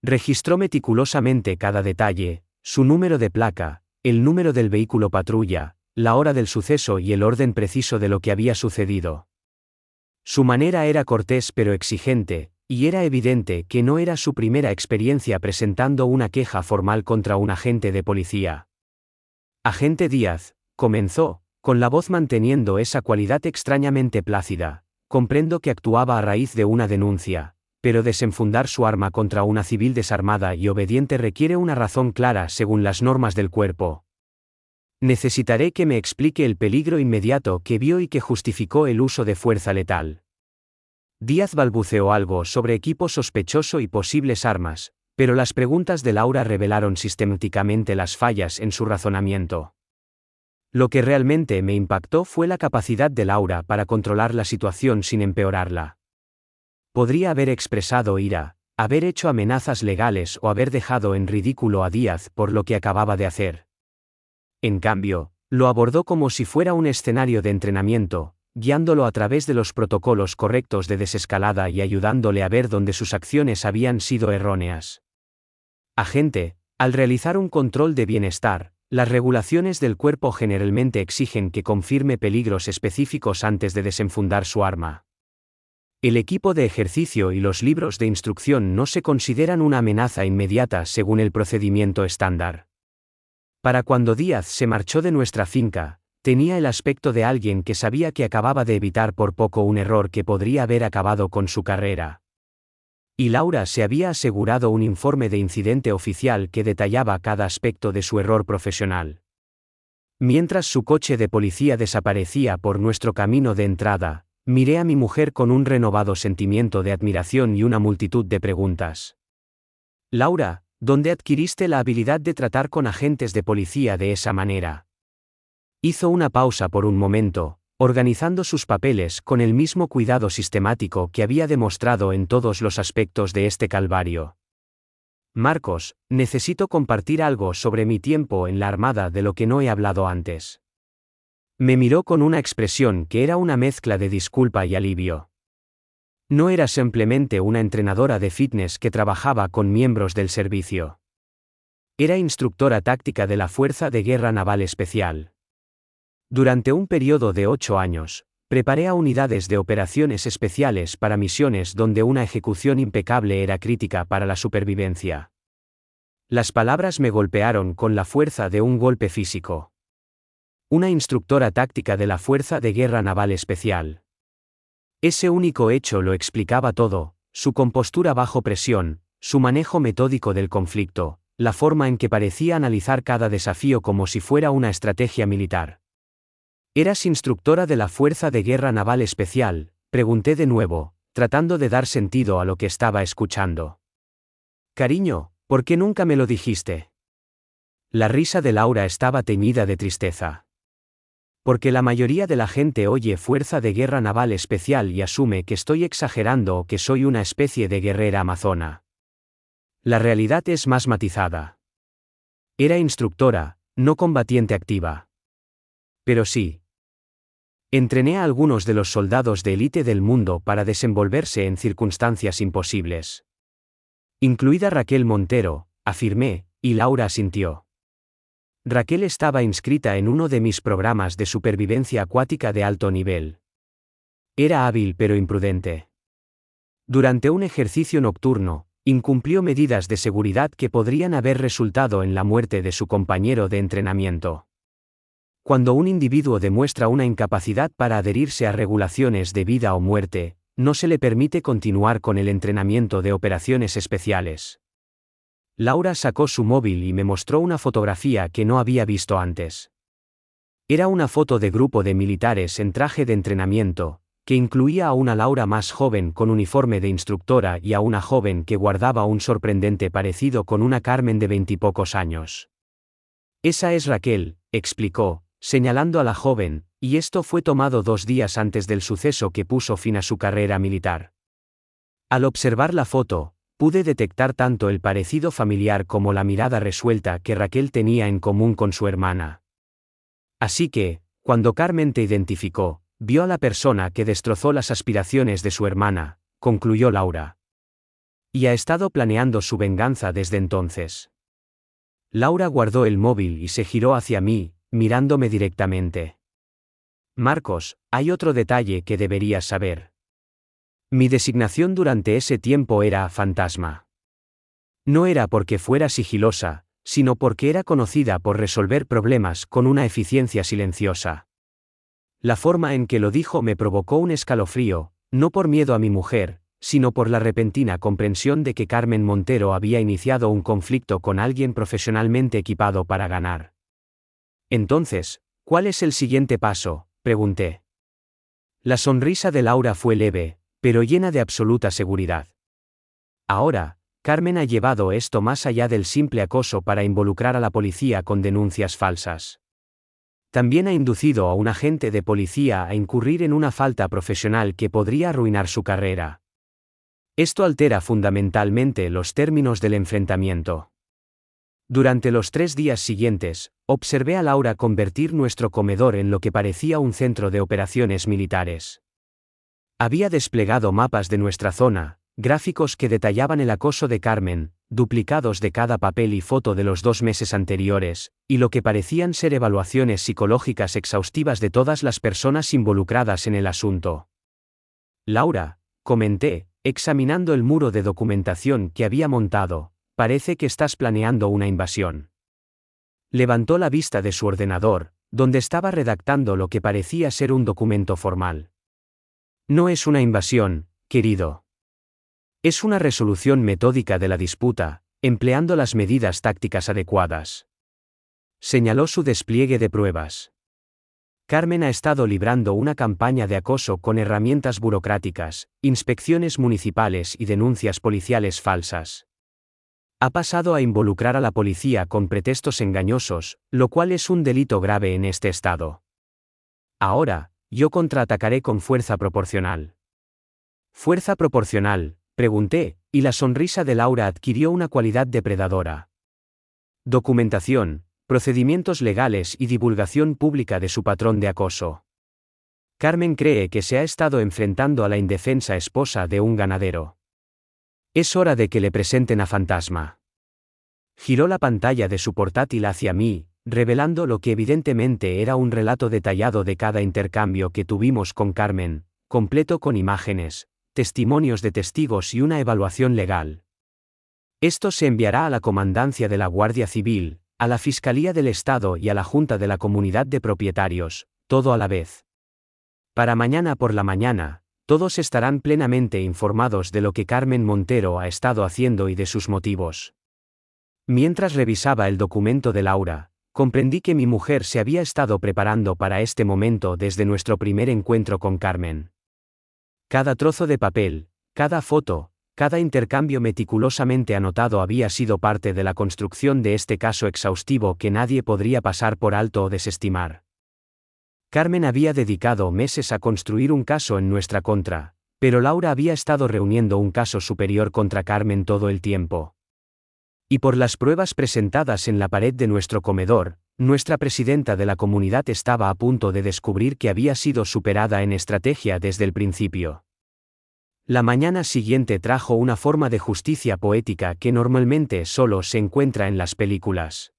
Registró meticulosamente cada detalle: su número de placa, el número del vehículo patrulla, la hora del suceso y el orden preciso de lo que había sucedido. Su manera era cortés pero exigente, y era evidente que no era su primera experiencia presentando una queja formal contra un agente de policía. Agente Díaz, comenzó, con la voz manteniendo esa cualidad extrañamente plácida, comprendo que actuaba a raíz de una denuncia, pero desenfundar su arma contra una civil desarmada y obediente requiere una razón clara según las normas del cuerpo. Necesitaré que me explique el peligro inmediato que vio y que justificó el uso de fuerza letal. Díaz balbuceó algo sobre equipo sospechoso y posibles armas, pero las preguntas de Laura revelaron sistemáticamente las fallas en su razonamiento. Lo que realmente me impactó fue la capacidad de Laura para controlar la situación sin empeorarla. Podría haber expresado ira, haber hecho amenazas legales o haber dejado en ridículo a Díaz por lo que acababa de hacer. En cambio, lo abordó como si fuera un escenario de entrenamiento, guiándolo a través de los protocolos correctos de desescalada y ayudándole a ver dónde sus acciones habían sido erróneas. Agente, al realizar un control de bienestar, las regulaciones del cuerpo generalmente exigen que confirme peligros específicos antes de desenfundar su arma. El equipo de ejercicio y los libros de instrucción no se consideran una amenaza inmediata según el procedimiento estándar. Para cuando Díaz se marchó de nuestra finca, tenía el aspecto de alguien que sabía que acababa de evitar por poco un error que podría haber acabado con su carrera. Y Laura se había asegurado un informe de incidente oficial que detallaba cada aspecto de su error profesional. Mientras su coche de policía desaparecía por nuestro camino de entrada, miré a mi mujer con un renovado sentimiento de admiración y una multitud de preguntas. Laura, ¿dónde adquiriste la habilidad de tratar con agentes de policía de esa manera? Hizo una pausa por un momento, organizando sus papeles con el mismo cuidado sistemático que había demostrado en todos los aspectos de este calvario. Marcos, necesito compartir algo sobre mi tiempo en la Armada de lo que no he hablado antes. Me miró con una expresión que era una mezcla de disculpa y alivio. No era simplemente una entrenadora de fitness que trabajaba con miembros del servicio. Era instructora táctica de la Fuerza de Guerra Naval Especial. Durante un periodo de 8 años, preparé a unidades de operaciones especiales para misiones donde una ejecución impecable era crítica para la supervivencia. Las palabras me golpearon con la fuerza de un golpe físico. Una instructora táctica de la Fuerza de Guerra Naval Especial. Ese único hecho lo explicaba todo: su compostura bajo presión, su manejo metódico del conflicto, la forma en que parecía analizar cada desafío como si fuera una estrategia militar. ¿Eras instructora de la Fuerza de Guerra Naval Especial?, pregunté de nuevo, tratando de dar sentido a lo que estaba escuchando. Cariño, ¿por qué nunca me lo dijiste? La risa de Laura estaba teñida de tristeza. Porque la mayoría de la gente oye Fuerza de Guerra Naval Especial y asume que estoy exagerando o que soy una especie de guerrera amazona. La realidad es más matizada. Era instructora, no combatiente activa. Pero sí. Entrené a algunos de los soldados de élite del mundo para desenvolverse en circunstancias imposibles. Incluida Raquel Montero, afirmé, y Laura asintió. Raquel estaba inscrita en uno de mis programas de supervivencia acuática de alto nivel. Era hábil pero imprudente. Durante un ejercicio nocturno, incumplió medidas de seguridad que podrían haber resultado en la muerte de su compañero de entrenamiento. Cuando un individuo demuestra una incapacidad para adherirse a regulaciones de vida o muerte, no se le permite continuar con el entrenamiento de operaciones especiales. Laura sacó su móvil y me mostró una fotografía que no había visto antes. Era una foto de grupo de militares en traje de entrenamiento, que incluía a una Laura más joven con uniforme de instructora y a una joven que guardaba un sorprendente parecido con una Carmen de 20 y pocos años. Esa es Raquel, explicó, señalando a la joven, y esto fue tomado 2 días antes del suceso que puso fin a su carrera militar. Al observar la foto, pude detectar tanto el parecido familiar como la mirada resuelta que Raquel tenía en común con su hermana. Así que, cuando Carmen te identificó, vio a la persona que destrozó las aspiraciones de su hermana, concluyó Laura. Y ha estado planeando su venganza desde entonces. Laura guardó el móvil y se giró hacia mí, mirándome directamente. Marcos, hay otro detalle que deberías saber. Mi designación durante ese tiempo era fantasma. No era porque fuera sigilosa, sino porque era conocida por resolver problemas con una eficiencia silenciosa. La forma en que lo dijo me provocó un escalofrío, no por miedo a mi mujer, sino por la repentina comprensión de que Carmen Montero había iniciado un conflicto con alguien profesionalmente equipado para ganar. Entonces, ¿cuál es el siguiente paso?, pregunté. La sonrisa de Laura fue leve, pero llena de absoluta seguridad. Ahora, Carmen ha llevado esto más allá del simple acoso para involucrar a la policía con denuncias falsas. También ha inducido a un agente de policía a incurrir en una falta profesional que podría arruinar su carrera. Esto altera fundamentalmente los términos del enfrentamiento. Durante los 3 días siguientes, observé a Laura convertir nuestro comedor en lo que parecía un centro de operaciones militares. Había desplegado mapas de nuestra zona, gráficos que detallaban el acoso de Carmen, duplicados de cada papel y foto de los 2 meses anteriores, y lo que parecían ser evaluaciones psicológicas exhaustivas de todas las personas involucradas en el asunto. Laura, comenté, examinando el muro de documentación que había montado, parece que estás planeando una invasión. Levantó la vista de su ordenador, donde estaba redactando lo que parecía ser un documento formal. No es una invasión, querido. Es una resolución metódica de la disputa, empleando las medidas tácticas adecuadas. Señaló su despliegue de pruebas. Carmen ha estado librando una campaña de acoso con herramientas burocráticas, inspecciones municipales y denuncias policiales falsas. Ha pasado a involucrar a la policía con pretextos engañosos, lo cual es un delito grave en este estado. Ahora, yo contraatacaré con fuerza proporcional. ¿Fuerza proporcional?, pregunté, y la sonrisa de Laura adquirió una cualidad depredadora. Documentación, procedimientos legales y divulgación pública de su patrón de acoso. Carmen cree que se ha estado enfrentando a la indefensa esposa de un ganadero. Es hora de que le presenten a Fantasma. Giró la pantalla de su portátil hacia mí, revelando lo que evidentemente era un relato detallado de cada intercambio que tuvimos con Carmen, completo con imágenes, testimonios de testigos y una evaluación legal. Esto se enviará a la Comandancia de la Guardia Civil, a la Fiscalía del Estado y a la Junta de la Comunidad de Propietarios, todo a la vez. Para mañana por la mañana, todos estarán plenamente informados de lo que Carmen Montero ha estado haciendo y de sus motivos. Mientras revisaba el documento de Laura, comprendí que mi mujer se había estado preparando para este momento desde nuestro primer encuentro con Carmen. Cada trozo de papel, cada foto, Cada intercambio meticulosamente anotado había sido parte de la construcción de este caso exhaustivo que nadie podría pasar por alto o desestimar. Carmen había dedicado meses a construir un caso en nuestra contra, pero Laura había estado reuniendo un caso superior contra Carmen todo el tiempo. Y por las pruebas presentadas en la pared de nuestro comedor, nuestra presidenta de la comunidad estaba a punto de descubrir que había sido superada en estrategia desde el principio. La mañana siguiente trajo una forma de justicia poética que normalmente solo se encuentra en las películas.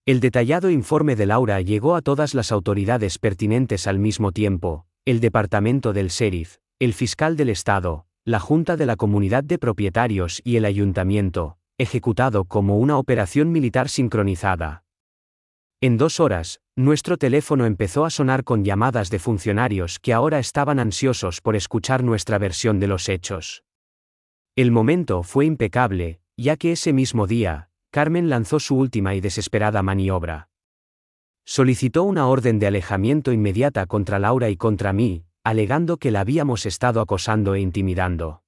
El detallado informe de Laura llegó a todas las autoridades pertinentes al mismo tiempo: el departamento del sheriff, el fiscal del estado, la junta de la comunidad de propietarios y el ayuntamiento, ejecutado como una operación militar sincronizada. En 2 horas, nuestro teléfono empezó a sonar con llamadas de funcionarios que ahora estaban ansiosos por escuchar nuestra versión de los hechos. El momento fue impecable, ya que ese mismo día, Carmen lanzó su última y desesperada maniobra. Solicitó una orden de alejamiento inmediata contra Laura y contra mí, alegando que la habíamos estado acosando e intimidando.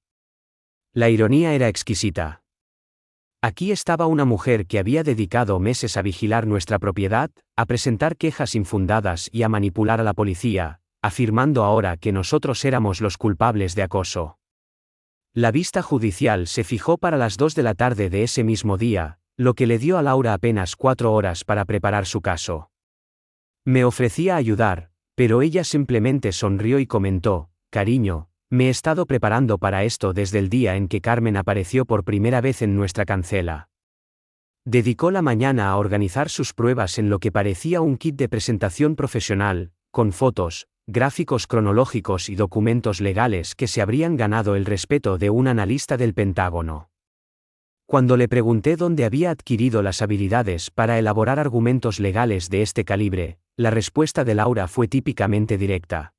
La ironía era exquisita. Aquí estaba una mujer que había dedicado meses a vigilar nuestra propiedad, a presentar quejas infundadas y a manipular a la policía, afirmando ahora que nosotros éramos los culpables de acoso. La vista judicial se fijó para las 2 de la tarde de ese mismo día, lo que le dio a Laura apenas 4 horas para preparar su caso. Me ofrecía ayudar, pero ella simplemente sonrió y comentó: «Cariño, me he estado preparando para esto desde el día en que Carmen apareció por primera vez en nuestra cancela». Dedicó la mañana a organizar sus pruebas en lo que parecía un kit de presentación profesional, con fotos, gráficos cronológicos y documentos legales que se habrían ganado el respeto de un analista del Pentágono. Cuando le pregunté dónde había adquirido las habilidades para elaborar argumentos legales de este calibre, la respuesta de Laura fue típicamente directa.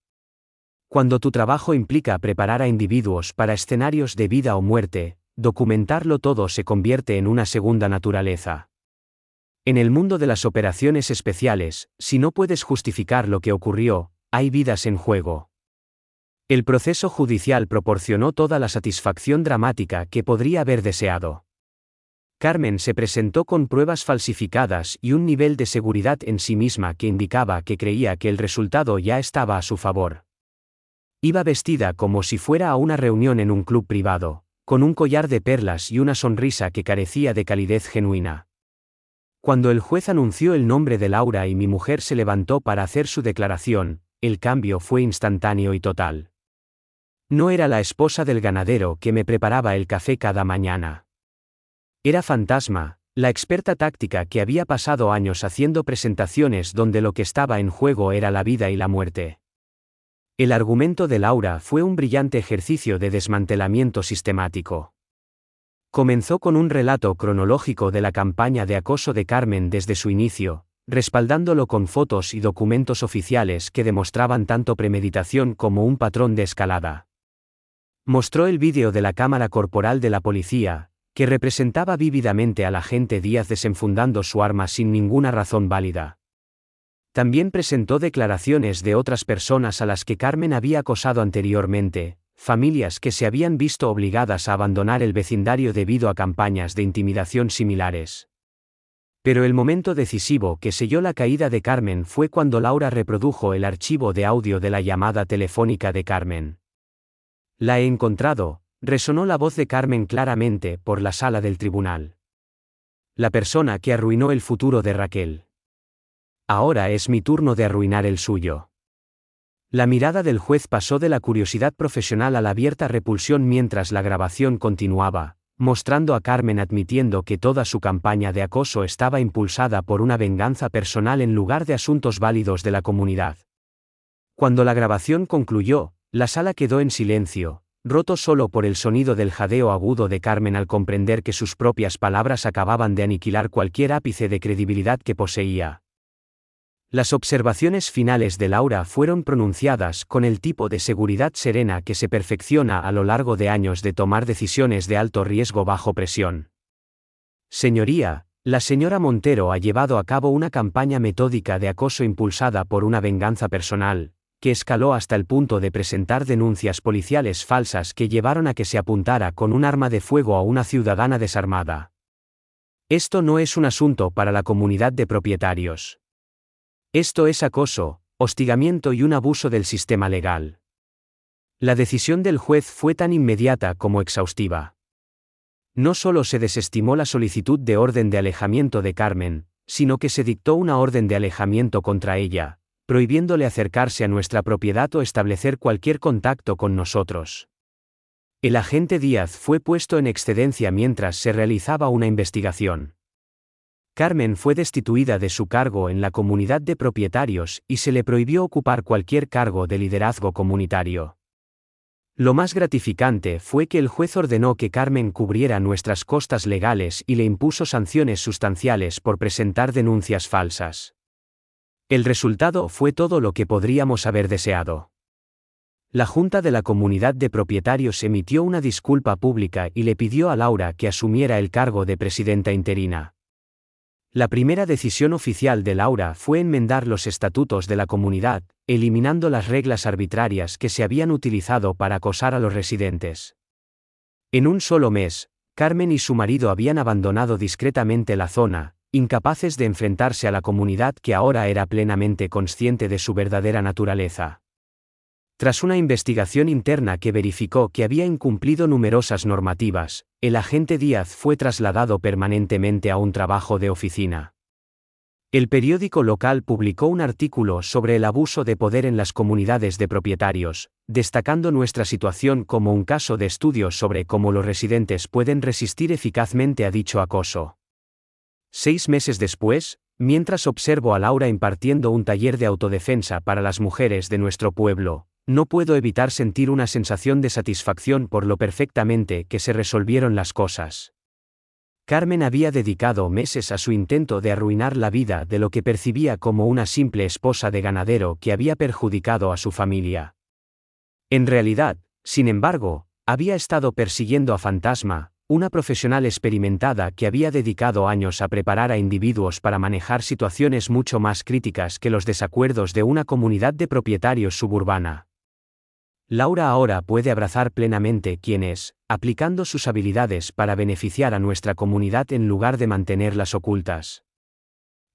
Cuando tu trabajo implica preparar a individuos para escenarios de vida o muerte, documentarlo todo se convierte en una segunda naturaleza. En el mundo de las operaciones especiales, si no puedes justificar lo que ocurrió, hay vidas en juego. El proceso judicial proporcionó toda la satisfacción dramática que podría haber deseado. Carmen se presentó con pruebas falsificadas y un nivel de seguridad en sí misma que indicaba que creía que el resultado ya estaba a su favor. Iba vestida como si fuera a una reunión en un club privado, con un collar de perlas y una sonrisa que carecía de calidez genuina. Cuando el juez anunció el nombre de Laura y mi mujer se levantó para hacer su declaración, el cambio fue instantáneo y total. No era la esposa del ganadero que me preparaba el café cada mañana. Era Fantasma, la experta táctica que había pasado años haciendo presentaciones donde lo que estaba en juego era la vida y la muerte. El argumento de Laura fue un brillante ejercicio de desmantelamiento sistemático. Comenzó con un relato cronológico de la campaña de acoso de Carmen desde su inicio, respaldándolo con fotos y documentos oficiales que demostraban tanto premeditación como un patrón de escalada. Mostró el vídeo de la cámara corporal de la policía, que representaba vívidamente al agente Díaz desenfundando su arma sin ninguna razón válida. También presentó declaraciones de otras personas a las que Carmen había acosado anteriormente, familias que se habían visto obligadas a abandonar el vecindario debido a campañas de intimidación similares. Pero el momento decisivo que selló la caída de Carmen fue cuando Laura reprodujo el archivo de audio de la llamada telefónica de Carmen. «La he encontrado», resonó la voz de Carmen claramente por la sala del tribunal. «La persona que arruinó el futuro de Raquel. Ahora es mi turno de arruinar el suyo». La mirada del juez pasó de la curiosidad profesional a la abierta repulsión mientras la grabación continuaba, mostrando a Carmen admitiendo que toda su campaña de acoso estaba impulsada por una venganza personal en lugar de asuntos válidos de la comunidad. Cuando la grabación concluyó, la sala quedó en silencio, roto solo por el sonido del jadeo agudo de Carmen al comprender que sus propias palabras acababan de aniquilar cualquier ápice de credibilidad que poseía. Las observaciones finales de Laura fueron pronunciadas con el tipo de seguridad serena que se perfecciona a lo largo de años de tomar decisiones de alto riesgo bajo presión. «Señoría, la señora Montero ha llevado a cabo una campaña metódica de acoso impulsada por una venganza personal, que escaló hasta el punto de presentar denuncias policiales falsas que llevaron a que se apuntara con un arma de fuego a una ciudadana desarmada. Esto no es un asunto para la comunidad de propietarios. Esto es acoso, hostigamiento y un abuso del sistema legal. La decisión del juez fue tan inmediata como exhaustiva. No solo se desestimó la solicitud de orden de alejamiento de Carmen, sino que se dictó una orden de alejamiento contra ella, prohibiéndole acercarse a nuestra propiedad o establecer cualquier contacto con nosotros. El agente Díaz fue puesto en excedencia mientras se realizaba una investigación. Carmen fue destituida de su cargo en la comunidad de propietarios y se le prohibió ocupar cualquier cargo de liderazgo comunitario. Lo más gratificante fue que el juez ordenó que Carmen cubriera nuestras costas legales y le impuso sanciones sustanciales por presentar denuncias falsas. El resultado fue todo lo que podríamos haber deseado. La Junta de la Comunidad de Propietarios emitió una disculpa pública y le pidió a Laura que asumiera el cargo de presidenta interina. La primera decisión oficial de Laura fue enmendar los estatutos de la comunidad, eliminando las reglas arbitrarias que se habían utilizado para acosar a los residentes. En un solo mes, Carmen y su marido habían abandonado discretamente la zona, incapaces de enfrentarse a la comunidad que ahora era plenamente consciente de su verdadera naturaleza. Tras una investigación interna que verificó que había incumplido numerosas normativas, el agente Díaz fue trasladado permanentemente a un trabajo de oficina. El periódico local publicó un artículo sobre el abuso de poder en las comunidades de propietarios, destacando nuestra situación como un caso de estudio sobre cómo los residentes pueden resistir eficazmente a dicho acoso. 6 meses después, mientras observo a Laura impartiendo un taller de autodefensa para las mujeres de nuestro pueblo, no puedo evitar sentir una sensación de satisfacción por lo perfectamente que se resolvieron las cosas. Carmen había dedicado meses a su intento de arruinar la vida de lo que percibía como una simple esposa de ganadero que había perjudicado a su familia. En realidad, sin embargo, había estado persiguiendo a Fantasma, una profesional experimentada que había dedicado años a preparar a individuos para manejar situaciones mucho más críticas que los desacuerdos de una comunidad de propietarios suburbana. Laura ahora puede abrazar plenamente quién es, aplicando sus habilidades para beneficiar a nuestra comunidad en lugar de mantenerlas ocultas.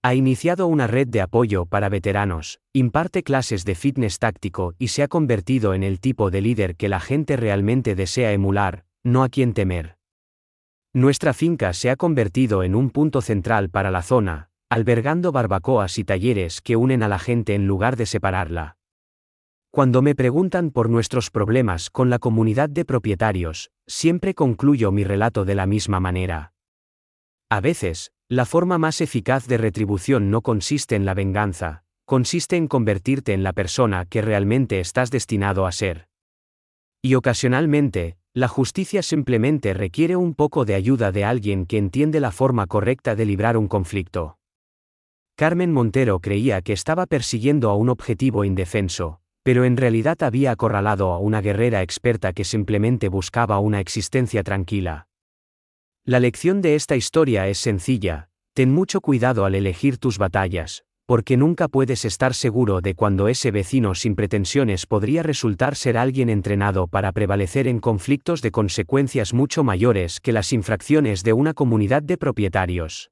Ha iniciado una red de apoyo para veteranos, imparte clases de fitness táctico y se ha convertido en el tipo de líder que la gente realmente desea emular, no a quien temer. Nuestra finca se ha convertido en un punto central para la zona, albergando barbacoas y talleres que unen a la gente en lugar de separarla. Cuando me preguntan por nuestros problemas con la comunidad de propietarios, siempre concluyo mi relato de la misma manera. A veces, la forma más eficaz de retribución no consiste en la venganza, consiste en convertirte en la persona que realmente estás destinado a ser. Y ocasionalmente, la justicia simplemente requiere un poco de ayuda de alguien que entiende la forma correcta de librar un conflicto. Carmen Montero creía que estaba persiguiendo a un objetivo indefenso, pero en realidad había acorralado a una guerrera experta que simplemente buscaba una existencia tranquila. La lección de esta historia es sencilla: ten mucho cuidado al elegir tus batallas, porque nunca puedes estar seguro de cuándo ese vecino sin pretensiones podría resultar ser alguien entrenado para prevalecer en conflictos de consecuencias mucho mayores que las infracciones de una comunidad de propietarios.